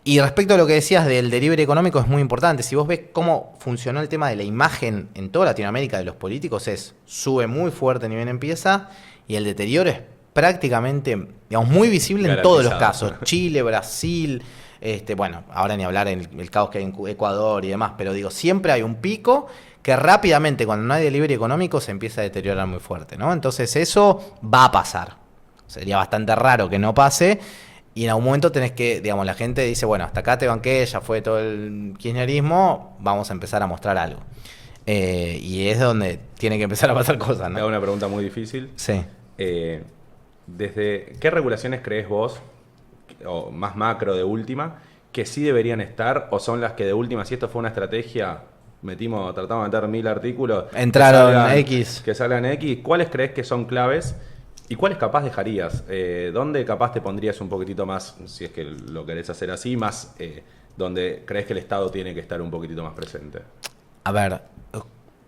Y respecto a lo que decías del delivery económico, es muy importante. Si vos ves cómo funcionó el tema de la imagen en toda Latinoamérica de los políticos, sube muy fuerte ni bien empieza, y el deterioro es prácticamente, digamos, muy visible en todos los casos. Chile, Brasil, bueno, ahora ni hablar en el caos que hay en Ecuador y demás, pero digo, siempre hay un pico que rápidamente, cuando no hay delivery económico, se empieza a deteriorar muy fuerte, ¿no? Entonces eso va a pasar. Sería bastante raro que no pase. Y en algún momento tenés que, digamos, la gente dice, bueno, hasta acá te banqué, ya fue todo el kirchnerismo, vamos a empezar a mostrar algo. Y es donde tiene que empezar a pasar cosas, ¿no?
Te hago una pregunta muy difícil.
Sí.
¿Desde qué regulaciones crees vos, o más macro de última, que sí deberían estar, o son las que de última, si esto fue una estrategia, tratamos de meter 1000 artículos,
entraron X.
Que salgan X, ¿cuáles crees que son claves? ¿Y cuáles capaz dejarías? ¿Dónde capaz te pondrías un poquitito más, si es que lo querés hacer así, más donde crees que el Estado tiene que estar un poquitito más presente?
A ver,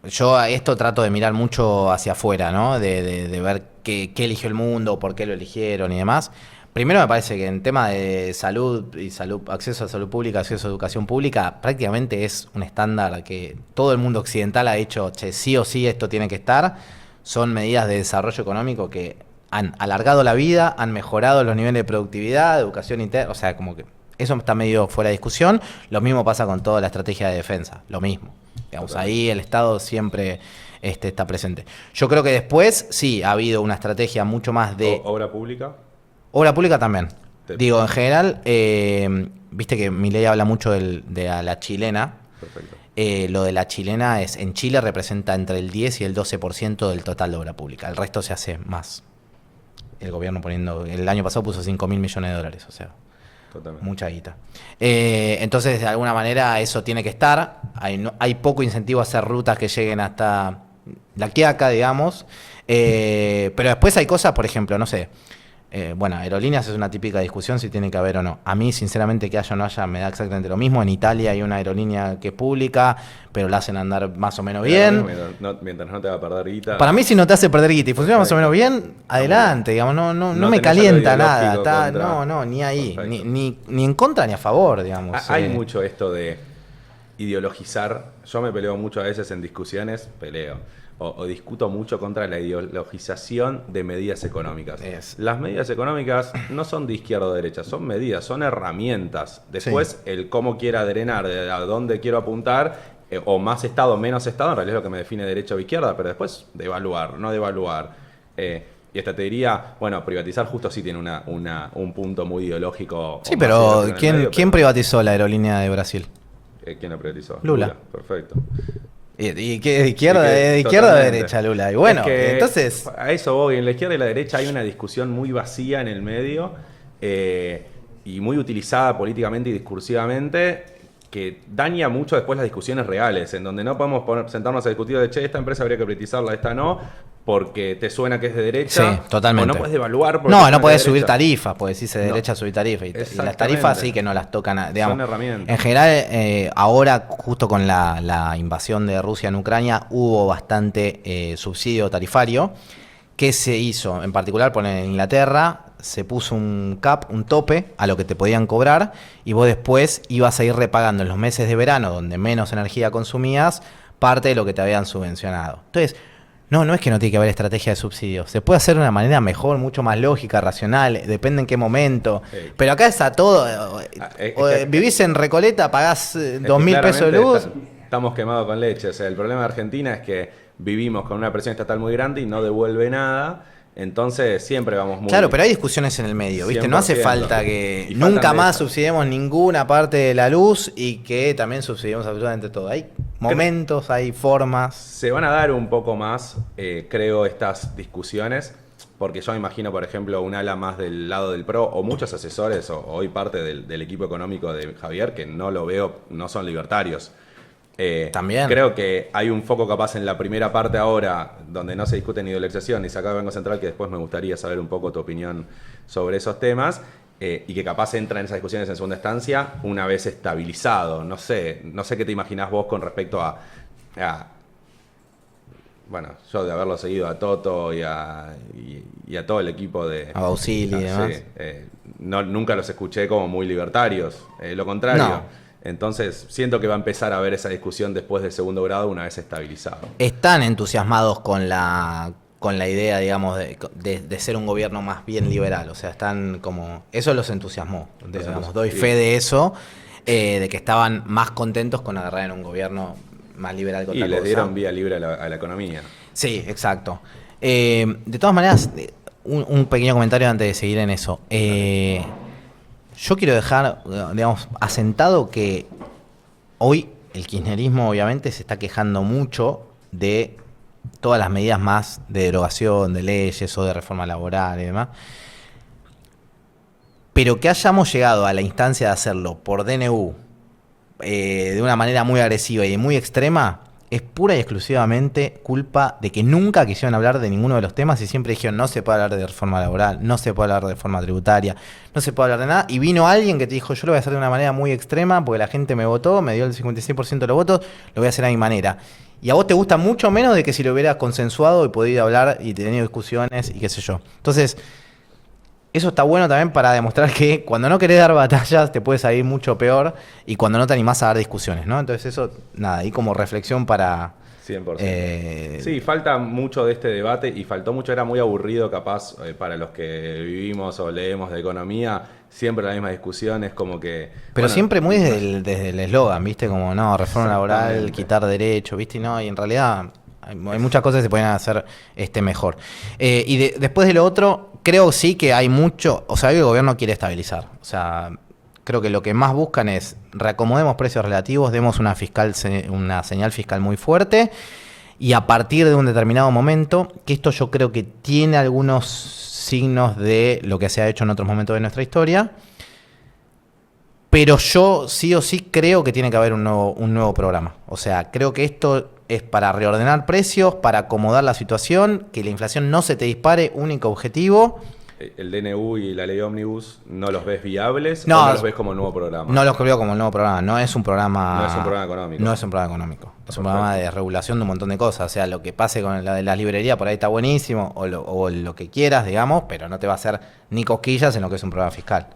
yo a esto trato de mirar mucho hacia afuera, ¿no? De ver qué eligió el mundo, por qué lo eligieron y demás. Primero me parece que en tema de salud y acceso a salud pública, acceso a educación pública, prácticamente es un estándar que todo el mundo occidental ha dicho, che, sí o sí esto tiene que estar. Son medidas de desarrollo económico que han alargado la vida, han mejorado los niveles de productividad, educación interna, o sea, como que eso está medio fuera de discusión. Lo mismo pasa con toda la estrategia de defensa, lo mismo. Digamos, ahí el Estado siempre está presente. Yo creo que después sí ha habido una estrategia mucho más de...
¿Obra pública?
Obra pública también. Digo, en general, viste que Milei habla mucho de la chilena.
Perfecto.
Lo de la chilena en Chile representa entre el 10 y el 12% del total de obra pública. El resto se hace más. El gobierno el año pasado puso 5.000 millones de dólares, o sea, totalmente. Mucha guita. Entonces, de alguna manera, eso tiene que estar. Hay poco incentivo a hacer rutas que lleguen hasta La Quiaca, digamos. Pero después hay cosas, por ejemplo, no sé. Bueno, aerolíneas es una típica discusión si tiene que haber o no. A mí, sinceramente, que haya o no haya, me da exactamente lo mismo. En Italia hay una aerolínea que es pública, pero la hacen andar más o menos bien.
Mientras no te va a perder guita.
Para mí, si no te hace perder guita y funciona más o menos bien, adelante, digamos, no me calienta nada. Ni ahí. Ni en contra ni a favor, digamos.
Hay mucho esto de ideologizar. Yo me peleo mucho a veces en discusiones, o discuto mucho contra la ideologización de medidas económicas. Las medidas económicas no son de izquierda o derecha, son medidas, son herramientas. Después, el cómo quiera drenar, de a dónde quiero apuntar, o más Estado, menos Estado, en realidad es lo que me define derecha o izquierda, pero después devaluar, no devaluar. Y hasta te diría, bueno, privatizar justo sí tiene un punto muy ideológico.
Sí, pero ¿quién privatizó la aerolínea de Brasil?
¿Quién la privatizó?
Lula.
Perfecto.
¿Y qué, de izquierda o de derecha, Lula? Y bueno, entonces...
A eso voy. En la izquierda y la derecha hay una discusión muy vacía en el medio y muy utilizada políticamente y discursivamente que daña mucho después las discusiones reales, en donde no podemos sentarnos a discutir de, che, esta empresa habría que privatizarla, esta no, porque te suena que es de derecha.
Sí, totalmente.
O no puedes devaluar.
No podés subir tarifas, porque decirse de derecha subir tarifas. Y las tarifas sí que no las tocan, digamos.
Son herramientas.
En general, ahora, justo con la invasión de Rusia en Ucrania, hubo bastante subsidio tarifario. ¿Qué se hizo? En particular, en Inglaterra, se puso un cap, un tope a lo que te podían cobrar, y vos después ibas a ir repagando en los meses de verano, donde menos energía consumías, parte de lo que te habían subvencionado. Entonces, No es que no tiene que haber estrategia de subsidios. Se puede hacer de una manera mejor, mucho más lógica, racional, depende en qué momento.
Sí.
Pero acá está todo. Vivís en Recoleta, pagás
Es que
2.000 pesos de luz.
Estamos quemados con leche. O sea, el problema de Argentina es que vivimos con una presión estatal muy grande y no devuelve nada. Entonces siempre vamos muy...
Claro, pero hay discusiones en el medio, ¿viste? No hace
100%.
falta que
Y
nunca
faltan
más
de esas.
subsidiemos ninguna parte de la luz y que también subsidiemos absolutamente todo. Hay momentos, hay formas.
Se van a dar un poco más, creo, estas discusiones, porque yo me imagino, por ejemplo, un ala más del lado del PRO, o muchos asesores, o hoy parte del equipo económico de Javier, que no lo veo, no son libertarios.
También.
Creo que hay un foco capaz en la primera parte ahora, donde no se discute ni dolarización ni sacado del Banco Central, que después me gustaría saber un poco tu opinión sobre esos temas, y que capaz entra en esas discusiones en segunda instancia una vez estabilizado. No sé qué te imaginás vos con respecto a bueno, yo de haberlo seguido a Toto y a todo el equipo de...
A Bausili y demás.
Sí, nunca los escuché como muy libertarios, lo contrario.
No.
Entonces siento que va a empezar a haber esa discusión después del segundo grado una vez estabilizado.
Están entusiasmados con la idea, digamos, de ser un gobierno más bien liberal. O sea, están como... Eso los entusiasmó. Digamos, doy fe de eso, de que estaban más contentos con agarrar en un gobierno más liberal que otra
Y les
cosa.
dieron vía libre a la economía.
Sí, exacto. De todas maneras, un pequeño comentario antes de seguir en eso. Yo quiero dejar, digamos, asentado que hoy el kirchnerismo obviamente se está quejando mucho de todas las medidas más de derogación de leyes o de reforma laboral y demás. Pero que hayamos llegado a la instancia de hacerlo por DNU de una manera muy agresiva y muy extrema es pura y exclusivamente culpa de que nunca quisieron hablar de ninguno de los temas y siempre dijeron no se puede hablar de reforma laboral, no se puede hablar de reforma tributaria, no se puede hablar de nada. Y vino alguien que te dijo yo lo voy a hacer de una manera muy extrema porque la gente me votó, me dio el 56% de los votos, lo voy a hacer a mi manera. Y a vos te gusta mucho menos de que si lo hubieras consensuado y podido hablar y tenido discusiones y qué sé yo. Entonces, eso está bueno también para demostrar que cuando no querés dar batallas te puede salir mucho peor y cuando no te animás a dar discusiones, ¿no? Entonces eso, nada, ahí como reflexión para...
100%. Sí, falta mucho de este debate y faltó mucho, era muy aburrido capaz para los que vivimos o leemos de economía, siempre la misma discusión, es como que...
Pero
bueno,
siempre muy desde el eslogan, ¿viste? Como, no, reforma laboral, quitar derechos, ¿viste? No, y en realidad hay muchas cosas que se pueden hacer mejor. Y después de lo otro, creo sí que hay mucho, o sea, el gobierno quiere estabilizar, o sea... Creo que lo que más buscan es reacomodemos precios relativos, demos una señal fiscal muy fuerte y a partir de un determinado momento, que esto yo creo que tiene algunos signos de lo que se ha hecho en otros momentos de nuestra historia, pero yo sí o sí creo que tiene que haber un nuevo programa. O sea, creo que esto es para reordenar precios, para acomodar la situación, que la inflación no se te dispare, único objetivo.
El DNU y la ley Ómnibus, ¿no los ves viables
No,
o no los ves como nuevo programa?
No los veo como el nuevo programa. No es un programa...
No es un programa económico.
No es un programa económico. Es un programa de regulación de un montón de cosas. O sea, lo que pase con la de las librerías por ahí está buenísimo, o lo que quieras, digamos, pero no te va a hacer ni cosquillas en lo que es un programa fiscal.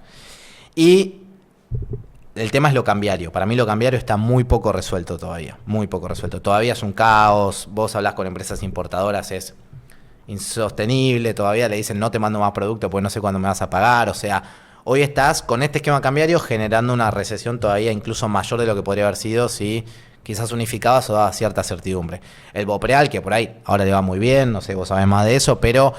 Y el tema es lo cambiario. Para mí lo cambiario está muy poco resuelto todavía. Muy poco resuelto. Todavía es un caos. Vos hablás con empresas importadoras, es insostenible, todavía le dicen no te mando más producto porque no sé cuándo me vas a pagar, o sea, hoy estás con este esquema cambiario generando una recesión todavía incluso mayor de lo que podría haber sido si quizás unificabas o dabas cierta certidumbre. El Bopreal, que por ahí ahora le va muy bien, no sé, vos sabés más de eso, pero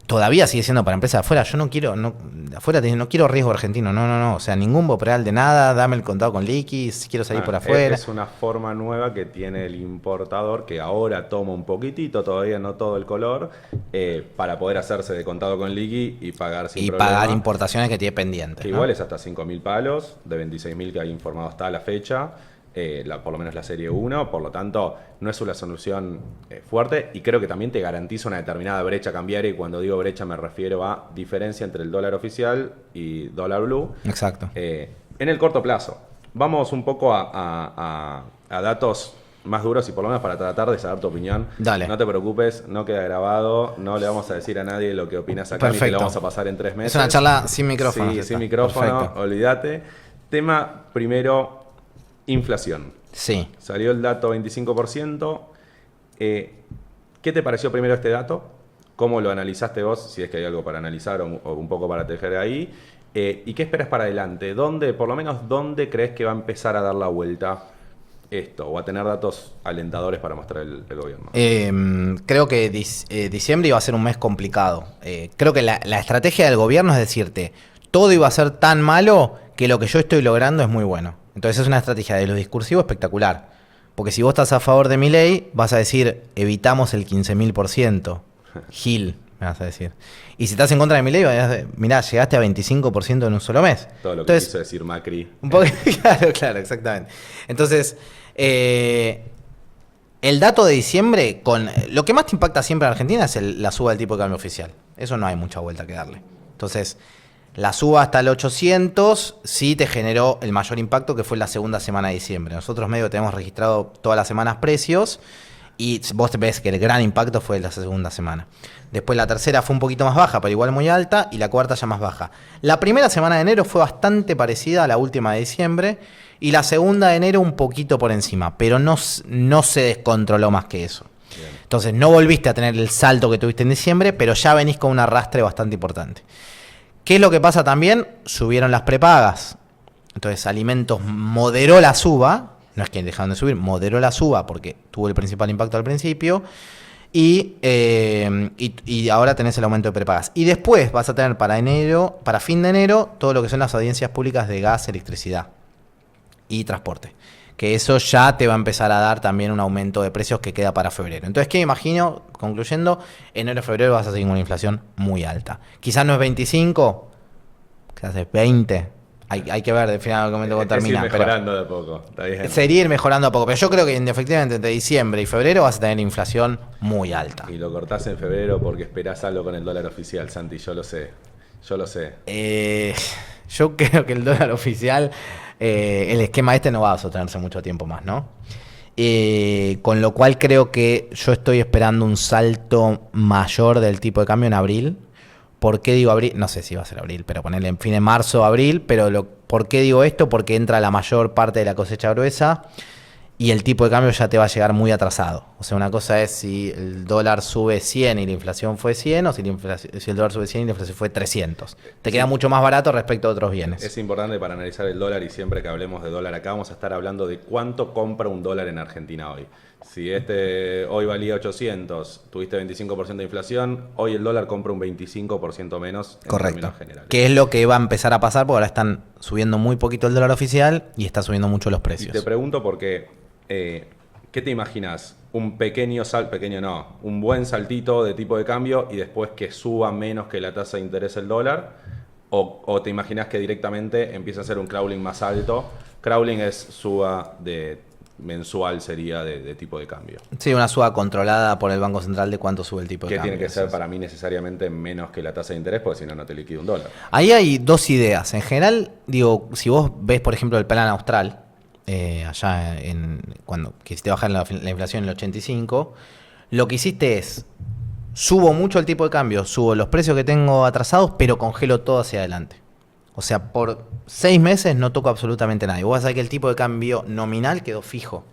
todavía sigue siendo para empresas de afuera. Yo no quiero, de afuera te dicen, no quiero riesgo argentino, no, o sea, ningún Bopreal de nada, dame el contado con liqui, si quiero salir por afuera.
Es una forma nueva que tiene el importador que ahora toma un poquitito, todavía no todo el color, para poder hacerse de contado con liqui y pagar sin problema.
Y pagar importaciones que tiene pendientes.
Que igual es hasta 5.000 palos, de 26.000 que hay informado hasta la fecha. Por lo menos la serie 1, por lo tanto no es una solución fuerte y creo que también te garantiza una determinada brecha cambiaria, y cuando digo brecha me refiero a diferencia entre el dólar oficial y dólar blue.
Exacto.
En el corto plazo. Vamos un poco a datos más duros y por lo menos para tratar de saber tu opinión.
Dale.
No te preocupes, no queda grabado, no le vamos a decir a nadie lo que opinas acá, ni te lo vamos a pasar en 3 meses.
Es una charla sin micrófono.
Sí, sin micrófono,
Perfecto.
olvídate. Tema primero, inflación.
Sí.
Salió el dato 25%. ¿Qué te pareció primero este dato? ¿Cómo lo analizaste vos? Si es que hay algo para analizar o un poco para tejer ahí. ¿Y qué esperas para adelante? Por lo menos, dónde crees que va a empezar a dar la vuelta esto? ¿O a tener datos alentadores para mostrar el gobierno?
Creo que diciembre iba a ser un mes complicado. Creo que la estrategia del gobierno es decirte, todo iba a ser tan malo que lo que yo estoy logrando es muy bueno. Entonces es una estrategia de lo discursivo espectacular. Porque si vos estás a favor de Milei, vas a decir, evitamos el 15.000%. Gil, me vas a decir. Y si estás en contra de Milei, mirá, llegaste a 25% en un solo mes.
Todo lo
Entonces,
que quiso decir Macri.
Un poco, claro, exactamente. Entonces, el dato de diciembre, lo que más te impacta siempre en Argentina es la suba del tipo de cambio oficial. Eso no hay mucha vuelta que darle. Entonces, la suba hasta el 800 sí te generó el mayor impacto, que fue la segunda semana de diciembre. Nosotros medio tenemos registrado todas las semanas precios y vos te ves que el gran impacto fue la segunda semana. Después la tercera fue un poquito más baja, pero igual muy alta, y la cuarta ya más baja. La primera semana de enero fue bastante parecida a la última de diciembre, y la segunda de enero un poquito por encima, pero no se descontroló más que eso. Bien. Entonces no volviste a tener el salto que tuviste en diciembre, pero ya venís con un arrastre bastante importante. ¿Qué es lo que pasa también? Subieron las prepagas. Entonces Alimentos moderó la suba. No es que dejaron de subir, moderó la suba porque tuvo el principal impacto al principio. Y ahora tenés el aumento de prepagas. Y después vas a tener para fin de enero, todo lo que son las audiencias públicas de gas, electricidad y transporte. Que eso ya te va a empezar a dar también un aumento de precios que queda para febrero. Entonces, ¿qué me imagino? Concluyendo, enero y febrero vas a seguir con una inflación muy alta. Quizás no es 25, quizás es 20. Hay que ver de final al momento cómo termina.
Ir mejorando de a poco. Está bien.
Sería ir mejorando a poco. Pero yo creo que efectivamente entre diciembre y febrero vas a tener inflación muy alta.
Y lo cortás en febrero porque esperás algo con el dólar oficial, Santi. Yo lo sé.
Yo creo que el dólar oficial, el esquema no va a sostenerse mucho tiempo más, ¿no? Con lo cual creo que yo estoy esperando un salto mayor del tipo de cambio en abril. ¿Por qué digo abril? No sé si va a ser abril, pero ponerle en fin de marzo, abril. Pero ¿por qué digo esto? Porque entra la mayor parte de la cosecha gruesa y el tipo de cambio ya te va a llegar muy atrasado. O sea, una cosa es si el dólar sube 100 y la inflación fue 100, o si el dólar sube 100 y la inflación fue 300. Te queda mucho más barato respecto a otros bienes.
Es importante para analizar el dólar, y siempre que hablemos de dólar acá vamos a estar hablando de cuánto compra un dólar en Argentina hoy. Si hoy valía 800, tuviste 25% de inflación, hoy el dólar compra un 25% menos en términos generales.
Que es lo que va a empezar a pasar, porque ahora están subiendo muy poquito el dólar oficial y está subiendo mucho los precios.
Y te pregunto porque, ¿qué te imaginas? Un un buen saltito de tipo de cambio y después que suba menos que la tasa de interés el dólar, o te imaginas que directamente empieza a ser un crawling más alto. Crawling es suba mensual, sería de tipo de cambio.
Sí, una suba controlada por el Banco Central de cuánto sube el tipo de
que
cambio.
Que tiene que ser para mí necesariamente menos que la tasa de interés, porque si no, no te liquida un dólar.
Ahí hay dos ideas. En general, digo, si vos ves, por ejemplo, el plan austral, allá cuando quisiste bajar la inflación en el 85, lo que hiciste es, subo mucho el tipo de cambio, subo los precios que tengo atrasados, pero congelo todo hacia adelante. O sea, por 6 meses no toco absolutamente nada. Y vos vas a ver que el tipo de cambio nominal quedó fijo.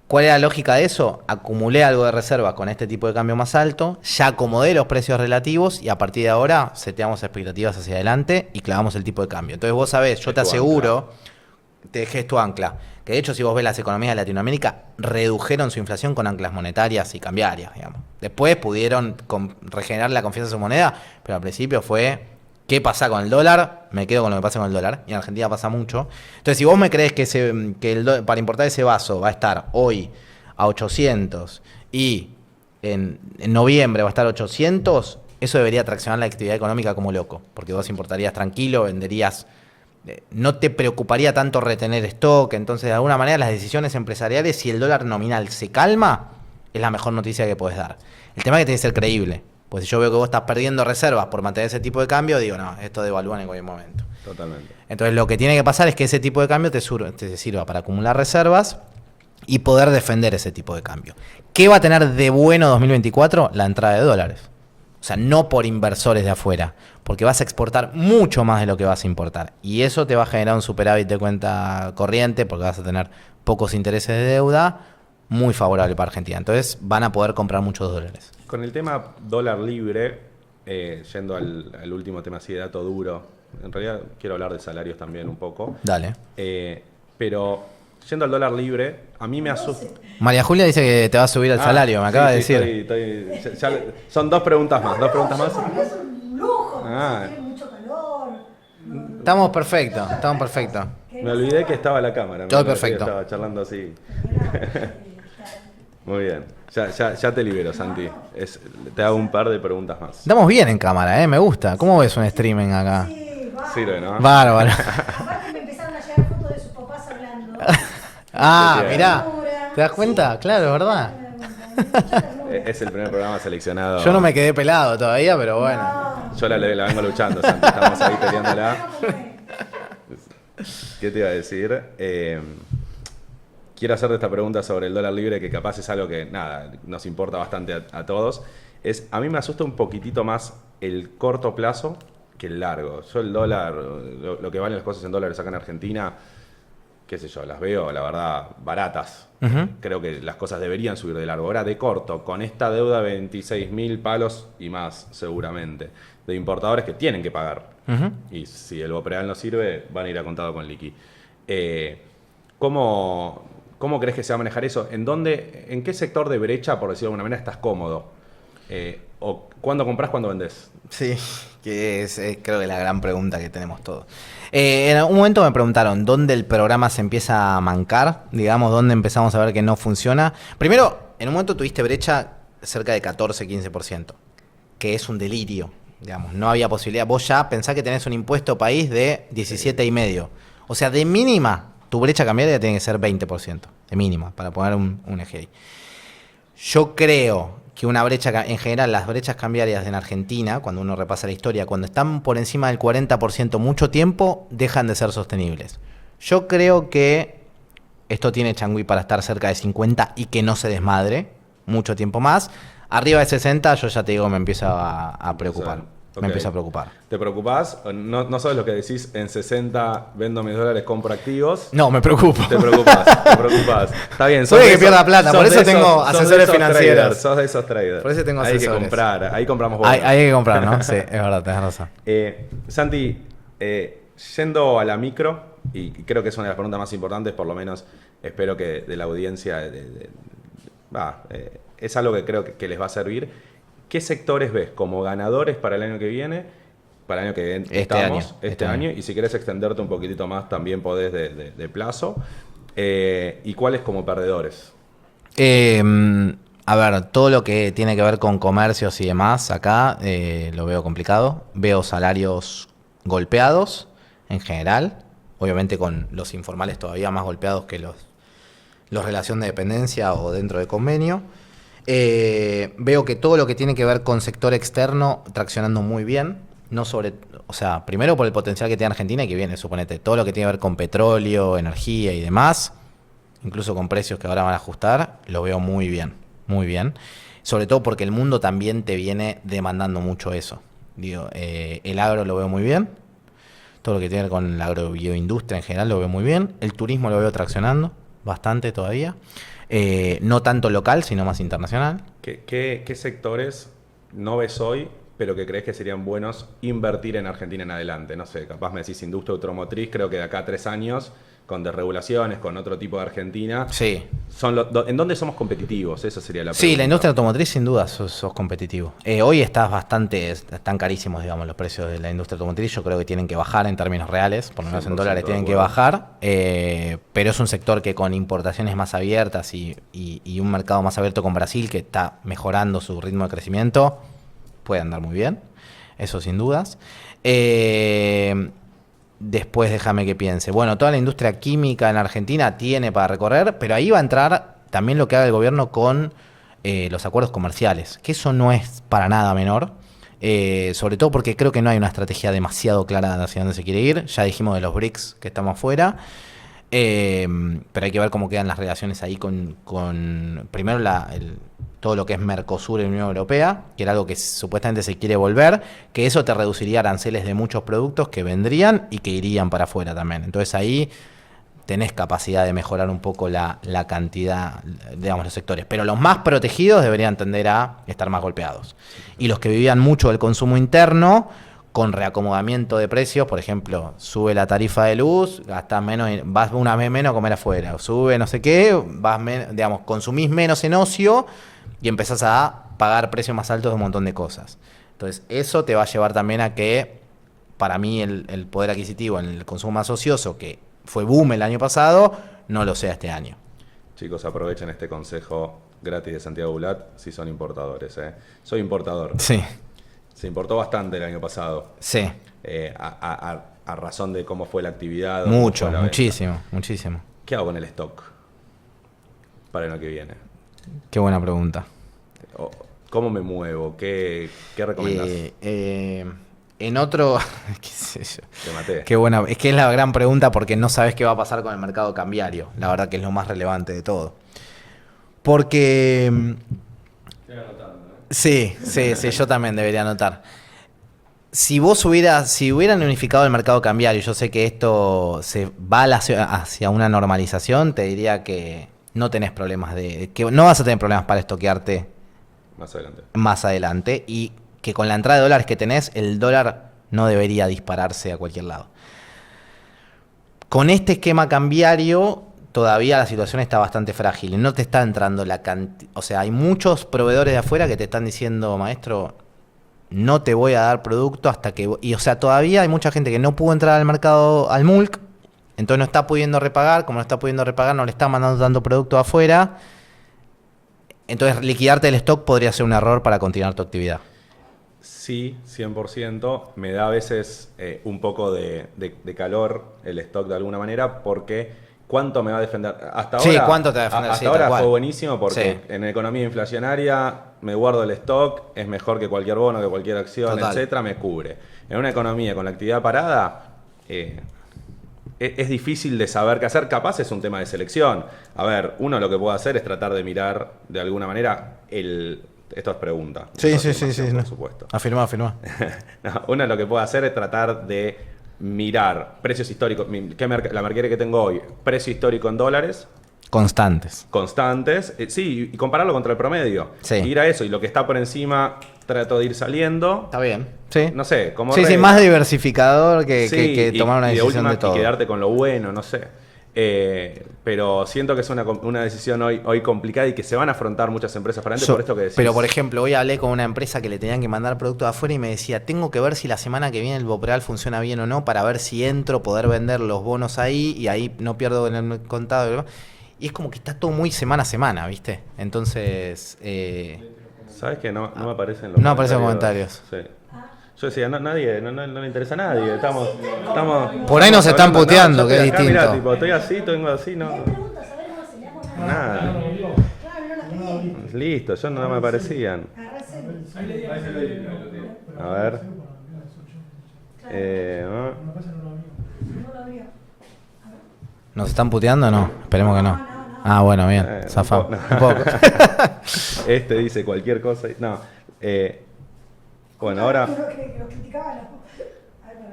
¿Cuál es la lógica de eso? Acumulé algo de reserva con este tipo de cambio más alto, ya acomodé los precios relativos y a partir de ahora seteamos expectativas hacia adelante y clavamos el tipo de cambio. Entonces vos sabés, yo te aseguro, te dejé tu ancla, que de hecho si vos ves las economías de Latinoamérica, redujeron su inflación con anclas monetarias y cambiarias, digamos. Después pudieron regenerar la confianza en su moneda, pero al principio fue... ¿Qué pasa con el dólar? Me quedo con lo que pasa con el dólar. Y en Argentina pasa mucho. Entonces, si vos me crees que para importar ese vaso va a estar hoy a 800 y en noviembre va a estar a 800, eso debería traccionar la actividad económica como loco. Porque vos importarías tranquilo, venderías... no te preocuparía tanto retener stock. Entonces, de alguna manera, las decisiones empresariales, si el dólar nominal se calma, es la mejor noticia que podés dar. El tema es que tiene que ser creíble. Pues si yo veo que vos estás perdiendo reservas por mantener ese tipo de cambio, digo, no, esto devalúa en cualquier momento.
Totalmente.
Entonces lo que tiene que pasar es que ese tipo de cambio te sirva para acumular reservas y poder defender ese tipo de cambio. ¿Qué va a tener de bueno 2024? La entrada de dólares. O sea, no por inversores de afuera, porque vas a exportar mucho más de lo que vas a importar. Y eso te va a generar un superávit de cuenta corriente, porque vas a tener pocos intereses de deuda, muy favorable para Argentina. Entonces van a poder comprar muchos dólares.
Con el tema dólar libre, yendo al último tema así de dato duro, en realidad quiero hablar de salarios también un poco.
Dale.
Pero yendo al dólar libre, a mí me asusta.
María Julia dice que te va a subir el salario, me acaba de decir.
Son dos preguntas más.
Es un lujo,
Ah.
tiene mucho calor.
Estamos perfectos.
Me olvidé que estaba la cámara.
Todo perfecto.
Estaba charlando así. Muy bien. Ya te libero, Santi. Te hago un par de preguntas más.
Estamos bien en cámara, me gusta. ¿Cómo ves un streaming acá?
Sí, va.
Sirve, ¿no?
Bárbaro.
Aparte me empezaron a llegar fotos de sus papás hablando.
Ah,
Sí,
mirá. ¿Te das cuenta?
Sí.
Claro, es verdad.
Es el primer programa seleccionado.
Yo no me quedé pelado todavía, pero bueno.
Yo la vengo luchando, Santi. Estamos ahí peleándola. ¿Qué te iba a decir? Quiero hacerte esta pregunta sobre el dólar libre, que capaz es algo que, nada, nos importa bastante a todos. A mí me asusta un poquitito más el corto plazo que el largo. Yo el dólar, lo que valen las cosas en dólares acá en Argentina, qué sé yo, las veo, la verdad, baratas. Creo que las cosas deberían subir de largo. Ahora, de corto, con esta deuda, 26.000 palos y más, seguramente, de importadores que tienen que pagar. Y si el Bopreal no sirve, van a ir a contado con liqui. ¿Cómo crees que se va a manejar eso? ¿En qué sector de brecha, por decirlo de alguna manera, estás cómodo? ¿O cuándo compras, cuándo vendés?
Sí, que es creo que la gran pregunta que tenemos todos. En algún momento me preguntaron dónde el programa se empieza a mancar, digamos, dónde empezamos a ver que no funciona. Primero, en un momento tuviste brecha cerca de 14-15%, que es un delirio, digamos, no había posibilidad. Vos ya pensás que tenés un impuesto país de 17,5%. O sea, de mínima, tu brecha cambiaria tiene que ser 20%, de mínima, para poner un eje ahí. Yo creo que una brecha, en general, las brechas cambiarias en Argentina, cuando uno repasa la historia, cuando están por encima del 40% mucho tiempo, dejan de ser sostenibles. Yo creo que esto tiene changüí para estar cerca de 50 y que no se desmadre mucho tiempo más. Arriba de 60, yo ya te digo, me empiezo a preocupar.
Okay.
Me empiezo a preocupar.
¿Te preocupás? No sabes lo que decís, en 60 vendo mis dólares, compro activos.
No, me preocupo.
Te preocupás. Está bien.
Puede que pierda plata, por eso tengo asesores financieros.
Sos de esos traders.
Por eso tengo
Hay
asesores.
que comprar, ahí compramos bonos.
Hay que comprar, ¿no? Sí, es verdad, tenés razón.
Santi, yendo a la micro, y creo que es una de las preguntas más importantes, por lo menos espero que de la audiencia, es algo que creo que les va a servir. ¿Qué sectores ves como ganadores para el año que viene? Para el año que viene este año. Y si querés extenderte un poquitito más, también podés de plazo. ¿Y cuáles como perdedores?
A ver, todo lo que tiene que ver con comercios y demás, acá lo veo complicado. Veo salarios golpeados en general. Obviamente con los informales todavía más golpeados que los relación de dependencia o dentro de convenio. Veo que todo lo que tiene que ver con sector externo traccionando muy bien, primero por el potencial que tiene Argentina y que viene, suponete, todo lo que tiene que ver con petróleo, energía y demás, incluso con precios que ahora van a ajustar, lo veo muy bien, sobre todo porque el mundo también te viene demandando mucho eso. El agro lo veo muy bien, todo lo que tiene que ver con la agrobioindustria en general lo veo muy bien, el turismo lo veo traccionando bastante todavía. No tanto local, sino más internacional.
¿Qué sectores no ves hoy, pero que crees que serían buenos invertir en Argentina en adelante? No sé, capaz me decís industria automotriz, creo que de acá a 3 años, con desregulaciones, con otro tipo de Argentina.
Sí.
¿En dónde somos competitivos? Esa sería la pregunta.
Sí, la industria automotriz sin duda sos competitivo. Hoy están carísimos, digamos, los precios de la industria automotriz. Yo creo que tienen que bajar en términos reales, por lo menos en dólares tienen que bajar. Pero es un sector que con importaciones más abiertas y un mercado más abierto con Brasil, que está mejorando su ritmo de crecimiento, puede andar muy bien. Eso sin dudas. Después déjame que piense. Bueno, toda la industria química en Argentina tiene para recorrer, pero ahí va a entrar también lo que haga el gobierno con los acuerdos comerciales, que eso no es para nada menor, sobre todo porque creo que no hay una estrategia demasiado clara de hacia dónde se quiere ir. Ya dijimos de los BRICS que estamos fuera, pero hay que ver cómo quedan las relaciones ahí con primero todo lo que es Mercosur y Unión Europea, que era algo que supuestamente se quiere volver, que eso te reduciría aranceles de muchos productos que vendrían y que irían para afuera también. Entonces ahí tenés capacidad de mejorar un poco la cantidad, digamos, los sectores. Pero los más protegidos deberían tender a estar más golpeados. Y los que vivían mucho del consumo interno, con reacomodamiento de precios, por ejemplo, sube la tarifa de luz, gastás menos, vas una vez menos a comer afuera, sube no sé qué, digamos, consumís menos en ocio y empezás a pagar precios más altos de un montón de cosas. Entonces, eso te va a llevar también a que, para mí, el poder adquisitivo en el consumo más ocioso, que fue boom el año pasado, no lo sea este año.
Chicos, aprovechen este consejo gratis de Santiago Bulat si son importadores. Soy importador.
Sí.
Se importó bastante el año pasado.
Sí.
A razón de cómo fue la actividad.
Mucho,
fue la
muchísimo,
venta.
muchísimo.
¿Qué hago con el stock para el año que viene?
Qué buena pregunta.
¿Cómo me muevo? ¿Qué recomendás?
En otro, qué sé yo.
Te maté.
Qué buena, es que es la gran pregunta porque no sabes qué va a pasar con el mercado cambiario. La verdad que es lo más relevante de todo. Porque sí, yo también debería anotar. Si hubieran unificado el mercado cambiario, yo sé que esto se va hacia una normalización, te diría que no tenés problemas que no vas a tener problemas para estoquearte más adelante y que con la entrada de dólares que tenés, el dólar no debería dispararse a cualquier lado. Con este esquema cambiario, todavía la situación está bastante frágil y no te está entrando la cantidad. O sea, hay muchos proveedores de afuera que te están diciendo, maestro, no te voy a dar producto hasta que... Y o sea, todavía hay mucha gente que no pudo entrar al mercado, al MULC, entonces no está pudiendo repagar. Como no está pudiendo repagar, no le está mandando tanto producto afuera. Entonces, liquidarte el stock podría ser un error para continuar tu actividad.
Sí, 100%. Me da a veces un poco de calor el stock de alguna manera porque ¿cuánto me va a defender? Hasta ahora,
sí, ¿cuánto te va a defender?
Hasta
sí,
ahora fue buenísimo porque
sí.
En economía inflacionaria me guardo el stock, es mejor que cualquier bono, que cualquier acción,
Total.
etcétera, me cubre. En una economía con la actividad parada, es difícil de saber qué hacer. Capaz es un tema de selección. A ver, uno lo que puede hacer es tratar de mirar de alguna manera esto es pregunta.
Sí,
por
no.
supuesto.
Afirma.
No, uno lo que puede hacer es tratar de mirar precios históricos. La mercadería que tengo hoy, precio histórico en dólares.
Constantes.
Sí, y compararlo contra el promedio.
Sí.
Ir a eso y lo que está por encima trato de ir saliendo.
Está bien. Sí.
No sé, como
Sí, más diversificador que tomar una decisión de todo.
Y quedarte con lo bueno, no sé. Pero siento que es una decisión hoy complicada y que se van a afrontar muchas empresas para adelante por esto que decís.
Pero, por ejemplo, hoy hablé con una empresa que le tenían que mandar productos de afuera y me decía, tengo que ver si la semana que viene el Bopreal funciona bien o no para ver si entro, poder vender los bonos ahí y ahí no pierdo en el contado. Y es como que está todo muy semana a semana, ¿viste? Entonces...
¿Sabes que no me aparecen los
no aparecen comentarios?
Sí. Yo decía, no le interesa a nadie. Estamos
por ahí nos están puteando, que es
acá,
distinto.
Mirá, tipo, estoy así, tengo así, no. Nada. Listo, yo no me aparecían. A ver.
¿Nos están puteando o no? Esperemos que no. Ah, bueno, bien. Zafamos. Un poco.
Este dice cualquier cosa. No. Bueno,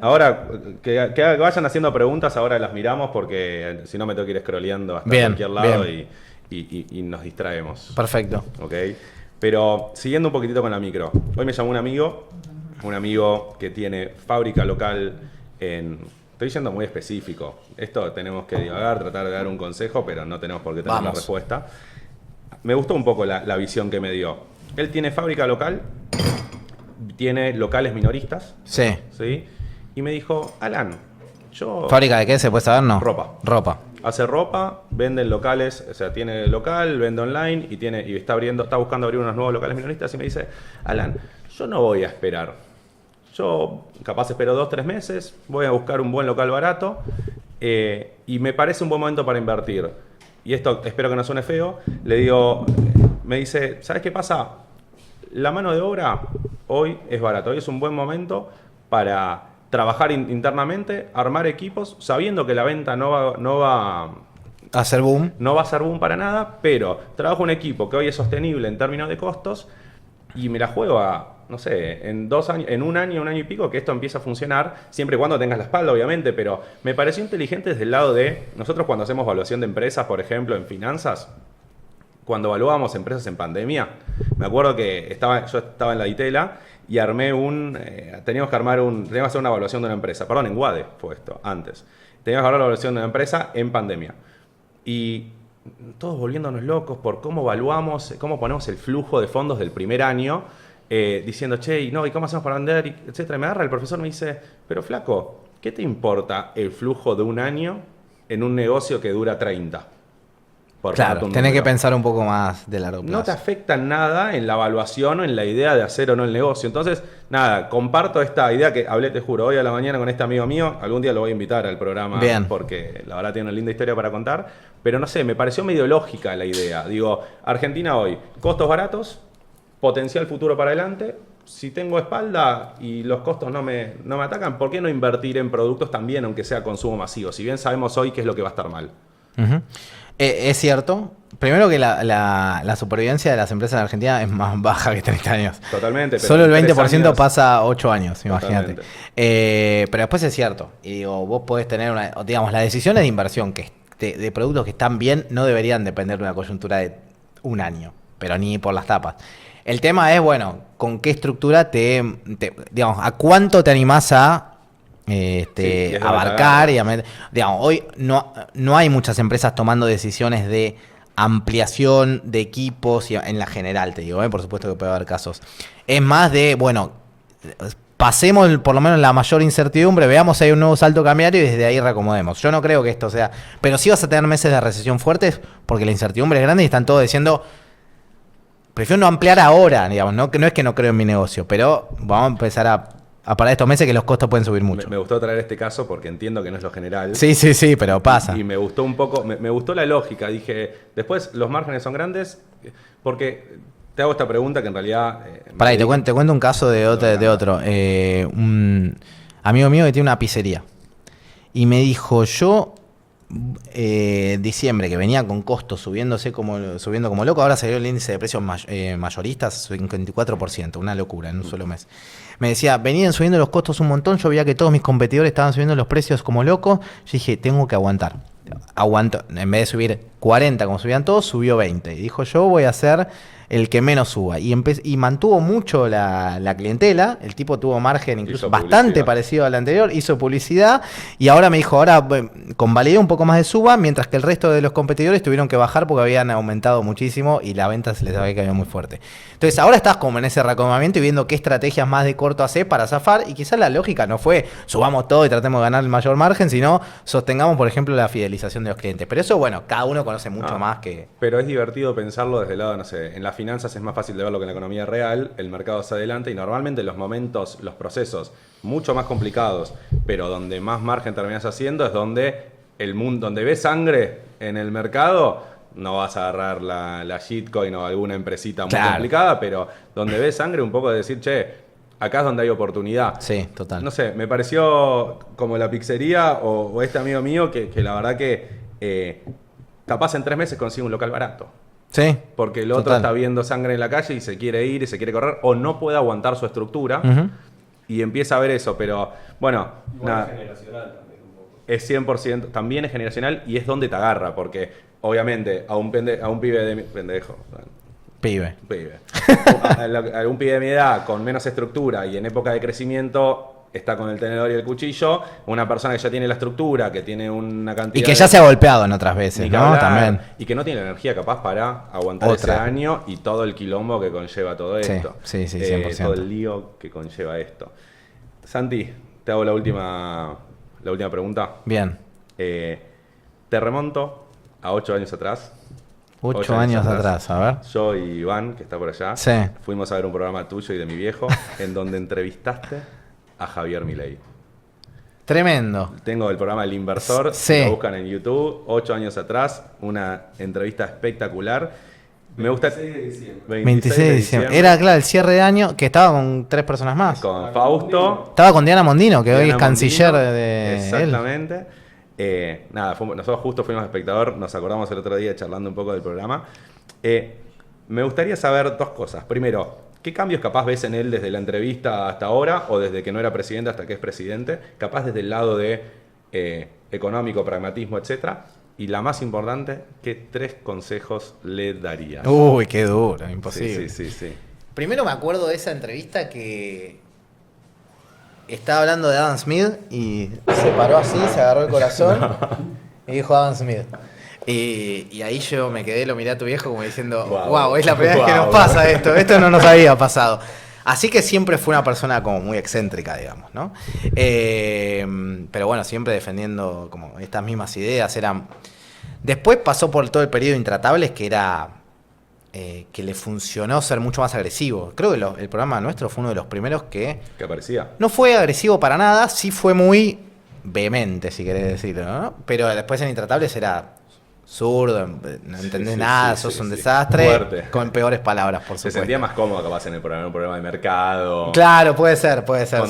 ahora que vayan haciendo preguntas, ahora las miramos porque si no me tengo que ir scrolleando hasta cualquier lado y nos distraemos.
Perfecto.
¿Ok? Pero siguiendo un poquitito con la micro. Hoy me llamó un amigo que tiene fábrica local en... Estoy siendo muy específico. Esto tenemos que divagar, tratar de dar un consejo, pero no tenemos por qué tener la respuesta. Me gustó un poco la visión que me dio. Él tiene fábrica local, tiene locales minoristas.
Sí.
¿Sí? Y me dijo, Alan, yo...
¿Fábrica de qué? ¿Se puede saber? No.
Ropa. Hace ropa, vende en locales, o sea, tiene local, vende online y está buscando abrir unos nuevos locales minoristas y me dice, Alan, yo no voy a esperar. Yo capaz espero 2-3 meses, voy a buscar un buen local barato y me parece un buen momento para invertir. Y esto espero que no suene feo. Le digo, me dice, ¿sabes qué pasa? La mano de obra hoy es barata. Hoy es un buen momento para trabajar internamente, armar equipos, sabiendo que la venta no va
a ser boom.
No va a ser boom para nada, pero trabajo un equipo que hoy es sostenible en términos de costos y me la juego a no sé, en 2 años, en un año y pico, que esto empiece a funcionar, siempre y cuando tengas la espalda, obviamente, pero me pareció inteligente desde el lado de, nosotros cuando hacemos evaluación de empresas, por ejemplo, en finanzas, cuando evaluábamos empresas en pandemia, me acuerdo que yo estaba en la Ditela y armé teníamos que hacer una evaluación de una empresa, perdón, en Wade fue esto, antes. Teníamos que hacer una evaluación de una empresa en pandemia. Y todos volviéndonos locos por cómo evaluamos, cómo ponemos el flujo de fondos del primer año, diciendo, che, ¿y cómo hacemos para vender? Etcétera. Y me agarra el profesor y me dice, pero flaco, ¿qué te importa el flujo de un año en un negocio que dura 30?
Claro, tenés que pensar un poco más de largo plazo.
No te afecta nada en la evaluación o en la idea de hacer o no el negocio. Entonces, nada, comparto esta idea que hablé, te juro, hoy a la mañana con este amigo mío. Algún día lo voy a invitar al programa.
Bien.
Porque la verdad tiene una linda historia para contar. Pero no sé, me pareció medio lógica la idea. Digo, Argentina hoy, costos baratos, potencial futuro para adelante. Si tengo espalda y los costos no me atacan, ¿por qué no invertir en productos también, aunque sea consumo masivo? Si bien sabemos hoy qué es lo que va a estar mal.
Uh-huh. Es cierto. Primero que la supervivencia de las empresas en Argentina es más baja que 30 años.
Totalmente. Pero
solo el 20%
años,
pasa 8 años, imagínate. Pero después es cierto. Y digo, vos podés tener digamos, las decisiones de inversión de productos que están bien no deberían depender de una coyuntura de un año, pero ni por las tapas. El tema es, bueno, con qué estructura digamos, a cuánto te animás a abarcar y digamos, hoy no hay muchas empresas tomando decisiones de ampliación de equipos en la general, te digo, por supuesto que puede haber casos. Es más de, bueno, pasemos por lo menos la mayor incertidumbre, veamos si hay un nuevo salto cambiario y desde ahí reacomodemos. Yo no creo que esto sea, pero sí vas a tener meses de recesión fuertes porque la incertidumbre es grande y están todos diciendo, prefiero no ampliar ahora, digamos, no es que no creo en mi negocio, pero vamos a empezar a parar estos meses que los costos pueden subir mucho.
Me gustó traer este caso porque entiendo que no es lo general.
Sí, pero pasa.
Y me gustó un poco, me gustó la lógica. Dije, después los márgenes son grandes porque te hago esta pregunta que en realidad...
Pará, y te cuento un caso de otro. Un amigo mío que tiene una pizzería. Y me dijo, diciembre, que venía con costos subiendo como loco, ahora salió el índice de precios mayoristas, 54%, una locura en un solo mes. Me decía, venían subiendo los costos un montón, yo veía que todos mis competidores estaban subiendo los precios como locos, yo dije, tengo que aguantar. Aguanto, en vez de subir 40 como subían todos, subió 20. Y dijo, yo voy a ser el que menos suba. Y mantuvo mucho la clientela. El tipo tuvo margen incluso bastante parecido al anterior. Hizo publicidad. Y ahora me dijo, convalidé un poco más de suba, mientras que el resto de los competidores tuvieron que bajar porque habían aumentado muchísimo y la venta se les había caído muy fuerte. Entonces ahora estás como en ese reacomodamiento y viendo qué estrategias más de corto hacer para zafar. Y quizás la lógica no fue subamos todo y tratemos de ganar el mayor margen, sino sostengamos, por ejemplo, la fidelización de los clientes. Pero eso, bueno, cada uno conoce mucho más que...
Pero es divertido pensarlo desde el lado, no sé, en las finanzas es más fácil de verlo que en la economía real, el mercado se adelanta y normalmente los momentos, los procesos mucho más complicados, pero donde más margen terminas haciendo es donde donde ves sangre en el mercado, no vas a agarrar la shitcoin o alguna empresita muy complicada, pero donde ves sangre un poco de decir, che, acá es donde hay oportunidad.
Sí, total.
No sé, me pareció como la pizzería o este amigo mío que la verdad que capaz en 3 meses consigue un local barato.
Sí.
Porque el otro está viendo sangre en la calle y se quiere ir y se quiere correr o no puede aguantar su estructura y empieza a ver eso. Pero bueno, nada. Es generacional también un poco. Es 100%, también es generacional y es donde te agarra. Porque obviamente a un pibe de pendejo.
Pibe.
A un pibe de mi edad con menos estructura y en época de crecimiento está con el tenedor y el cuchillo. Una persona que ya tiene la estructura, que tiene una cantidad...
Y que ya se ha golpeado en otras veces, ¿no?
Hablar,
también.
Y que no tiene la energía capaz para aguantar ese año y todo el quilombo que conlleva todo esto.
Sí, 100%.
Todo el lío que conlleva esto. Santi, te hago la última pregunta.
Bien.
Te remonto a 8 años atrás.
8 años atrás, a ver.
Yo y Iván, que está por allá, fuimos a ver un programa tuyo y de mi viejo, en donde entrevistaste a Javier Milei.
Tremendo.
Tengo el programa El Inversor, lo buscan en YouTube, 8 años atrás, una entrevista espectacular. Me gusta...
26 de diciembre. Era, claro, el cierre de año, que estaba con 3 personas más.
Con Fausto.
Estaba con Diana Mondino, que hoy es canciller de
exactamente. Nosotros justo fuimos espectador, nos acordamos el otro día charlando un poco del programa. Me gustaría saber 2 cosas. Primero, ¿Qué cambios capaz ves en él desde la entrevista hasta ahora o desde que no era presidente hasta que es presidente? Capaz desde el lado de económico, pragmatismo, etcétera. Y la más importante, ¿qué 3 consejos le darías?
Uy, qué duro, imposible.
Sí.
Primero me acuerdo de esa entrevista que estaba hablando de Adam Smith y se paró así, se agarró el corazón y dijo Adam Smith. Y ahí yo me quedé, lo miré a tu viejo como diciendo, wow, es la primera vez que nos pasa esto no nos había pasado. Así que siempre fue una persona como muy excéntrica, digamos, ¿no? Pero bueno, siempre defendiendo como estas mismas ideas. Después pasó por todo el periodo de Intratables, que era que le funcionó ser mucho más agresivo. Creo que el programa nuestro fue uno de los primeros que
aparecía.
No fue agresivo para nada, sí fue muy vehemente, si querés decirlo, ¿no? Pero después en Intratables era zurdo, no entendés nada, sos un desastre,
fuerte.
Con peores palabras, por supuesto.
Se sentía más cómodo capaz en el programa, un programa de mercado.
Claro, puede ser,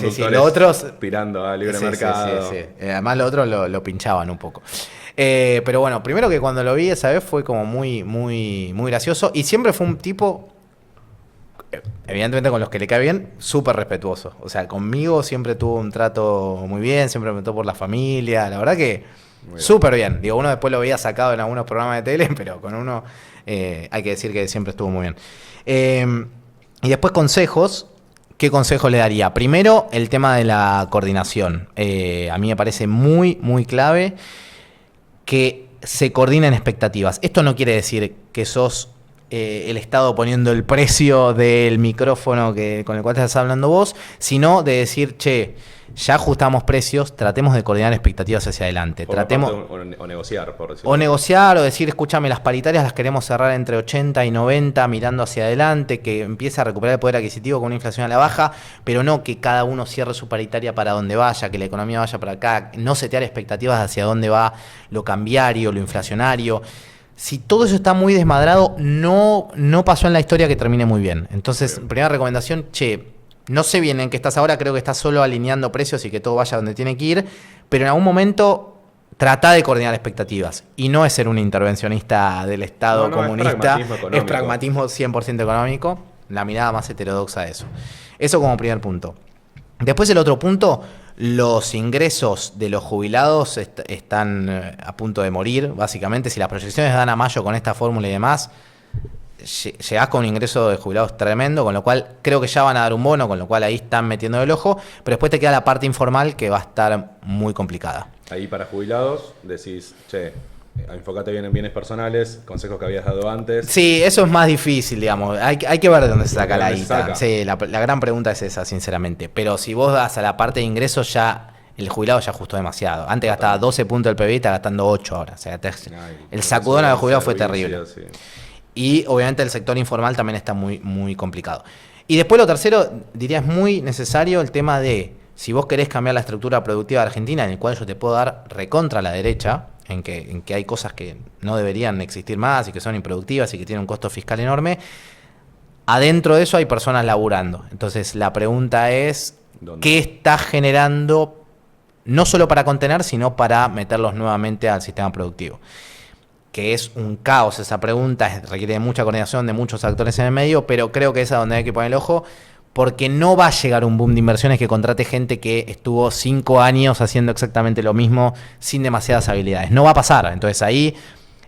sí. Los otros
aspirando a libre mercado.
Sí. Además los otros lo pinchaban un poco. Pero bueno, primero que cuando lo vi esa vez fue como muy gracioso y siempre fue un tipo, evidentemente con los que le cae bien, súper respetuoso. O sea, conmigo siempre tuvo un trato muy bien, siempre me preguntó por la familia, la verdad que súper bien. Digo, uno después lo veía sacado en algunos programas de tele, pero con uno hay que decir que siempre estuvo muy bien. Y después consejos. ¿Qué consejo le daría? Primero, el tema de la coordinación. A mí me parece muy clave que se coordinen expectativas. Esto no quiere decir que sos el Estado poniendo el precio del micrófono con el cual estás hablando vos, sino de decir, che, ya ajustamos precios, tratemos de coordinar expectativas hacia adelante.
O negociar, por decirlo.
O negociar, o decir, escúchame, las paritarias las queremos cerrar entre 80 y 90, mirando hacia adelante, que empiece a recuperar el poder adquisitivo con una inflación a la baja, pero no que cada uno cierre su paritaria para donde vaya, que la economía vaya para acá, no setear expectativas hacia dónde va lo cambiario, lo inflacionario. Si todo eso está muy desmadrado, no pasó en la historia que termine muy bien. Entonces, primera recomendación, no sé bien en qué estás ahora, creo que estás solo alineando precios y que todo vaya donde tiene que ir, pero en algún momento trata de coordinar expectativas. Y no es ser un intervencionista del Estado comunista, es pragmatismo 100% económico, la mirada más heterodoxa de eso. Eso como primer punto. Después el otro punto, los ingresos de los jubilados están a punto de morir, básicamente. Si las proyecciones dan a mayo con esta fórmula y demás, llegás con un ingreso de jubilados tremendo, con lo cual creo que ya van a dar un bono, con lo cual ahí están metiendo el ojo, pero después te queda la parte informal que va a estar muy complicada.
Ahí para jubilados decís, enfócate bien en bienes personales, consejos que habías dado antes.
Sí, eso es más difícil, digamos. Hay que ver de dónde se saca la guita. Sí, la gran pregunta es esa, sinceramente. Pero si vos das a la parte de ingresos, ya el jubilado ya ajustó demasiado. Antes gastaba 12 puntos del PBI, está gastando 8 ahora. O sea, el sacudón a los jubilados fue terrible. Sí. Y obviamente el sector informal también está muy complicado. Y después lo tercero, diría, es muy necesario el tema de, si vos querés cambiar la estructura productiva de Argentina, en el cual yo te puedo dar recontra a la derecha, en que hay cosas que no deberían existir más y que son improductivas y que tienen un costo fiscal enorme, adentro de eso hay personas laburando. Entonces la pregunta es, ¿qué está generando, no solo para contener, sino para meterlos nuevamente al sistema productivo? Que es un caos esa pregunta, requiere de mucha coordinación de muchos actores en el medio, pero creo que es a donde hay que poner el ojo, porque no va a llegar un boom de inversiones que contrate gente que estuvo 5 años haciendo exactamente lo mismo sin demasiadas habilidades. No va a pasar. Entonces ahí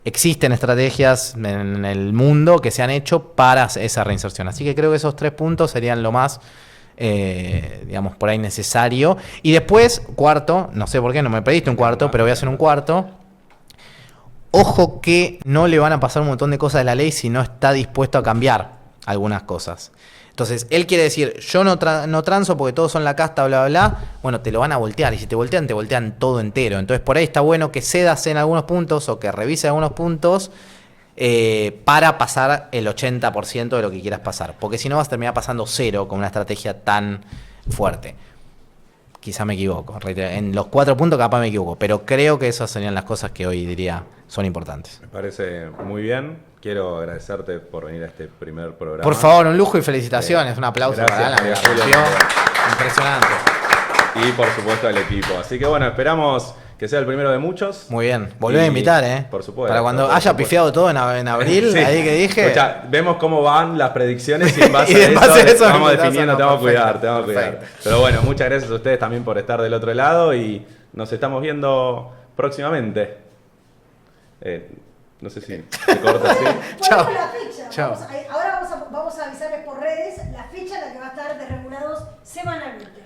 existen estrategias en el mundo que se han hecho para esa reinserción. Así que creo que esos 3 puntos serían lo más, digamos, por ahí necesario. Y después, cuarto, no sé por qué, no me pediste un cuarto, pero voy a hacer un cuarto. Ojo que no le van a pasar un montón de cosas de la ley si no está dispuesto a cambiar algunas cosas. Entonces, él quiere decir, yo no transo porque todos son la casta, bla, bla, bla. Bueno, te lo van a voltear. Y si te voltean todo entero. Entonces, por ahí está bueno que cedas en algunos puntos o que revises algunos puntos para pasar el 80% de lo que quieras pasar. Porque si no vas a terminar pasando 0 con una estrategia tan fuerte. Quizá me equivoco. En los 4 puntos capaz me equivoco. Pero creo que esas serían las cosas que hoy diría son importantes.
Me parece muy bien. Quiero agradecerte por venir a este primer programa.
Por favor, un lujo y felicitaciones. Un aplauso para Alan. Impresionante.
Y por supuesto al equipo. Así que bueno, esperamos que sea el primero de muchos.
Muy bien. Volví a
Y,
invitar, ¿eh?
Por supuesto.
Para cuando
por
haya
supuesto.
pifiado todo en abril,
Sí.
ahí que dije.
Escuchá, vemos cómo van las predicciones y en base,
Y en
a,
base a eso
vamos
invitás a
definiendo,
una
te vamos a cuidar,
perfecta,
te vamos a cuidar.
perfecta.
Pero bueno, muchas gracias a ustedes también por estar del otro lado y nos estamos viendo próximamente. No sé si se corta así.
Chao.
Ponemos la fecha.
Chao.
Ahora vamos a avisarles por redes la fecha en la que va a estar Desregulados semanalmente.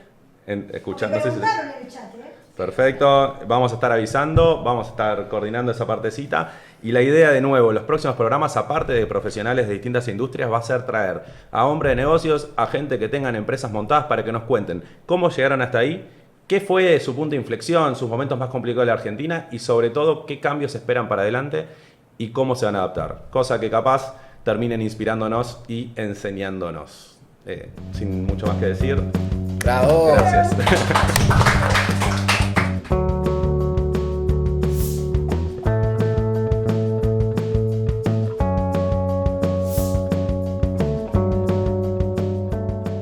Escucha,
Porque
no sé si...
preguntaron en el chat, ¿eh?
Perfecto, vamos a estar avisando, vamos a estar coordinando esa partecita y la idea de nuevo, los próximos programas, aparte de profesionales de distintas industrias, va a ser traer a hombres de negocios, a gente que tengan empresas montadas para que nos cuenten cómo llegaron hasta ahí, qué fue su punto de inflexión, sus momentos más complicados de la Argentina y sobre todo qué cambios esperan para adelante y cómo se van a adaptar, cosa que capaz terminen inspirándonos y enseñándonos. Sin mucho más que decir,
Bravo.
gracias.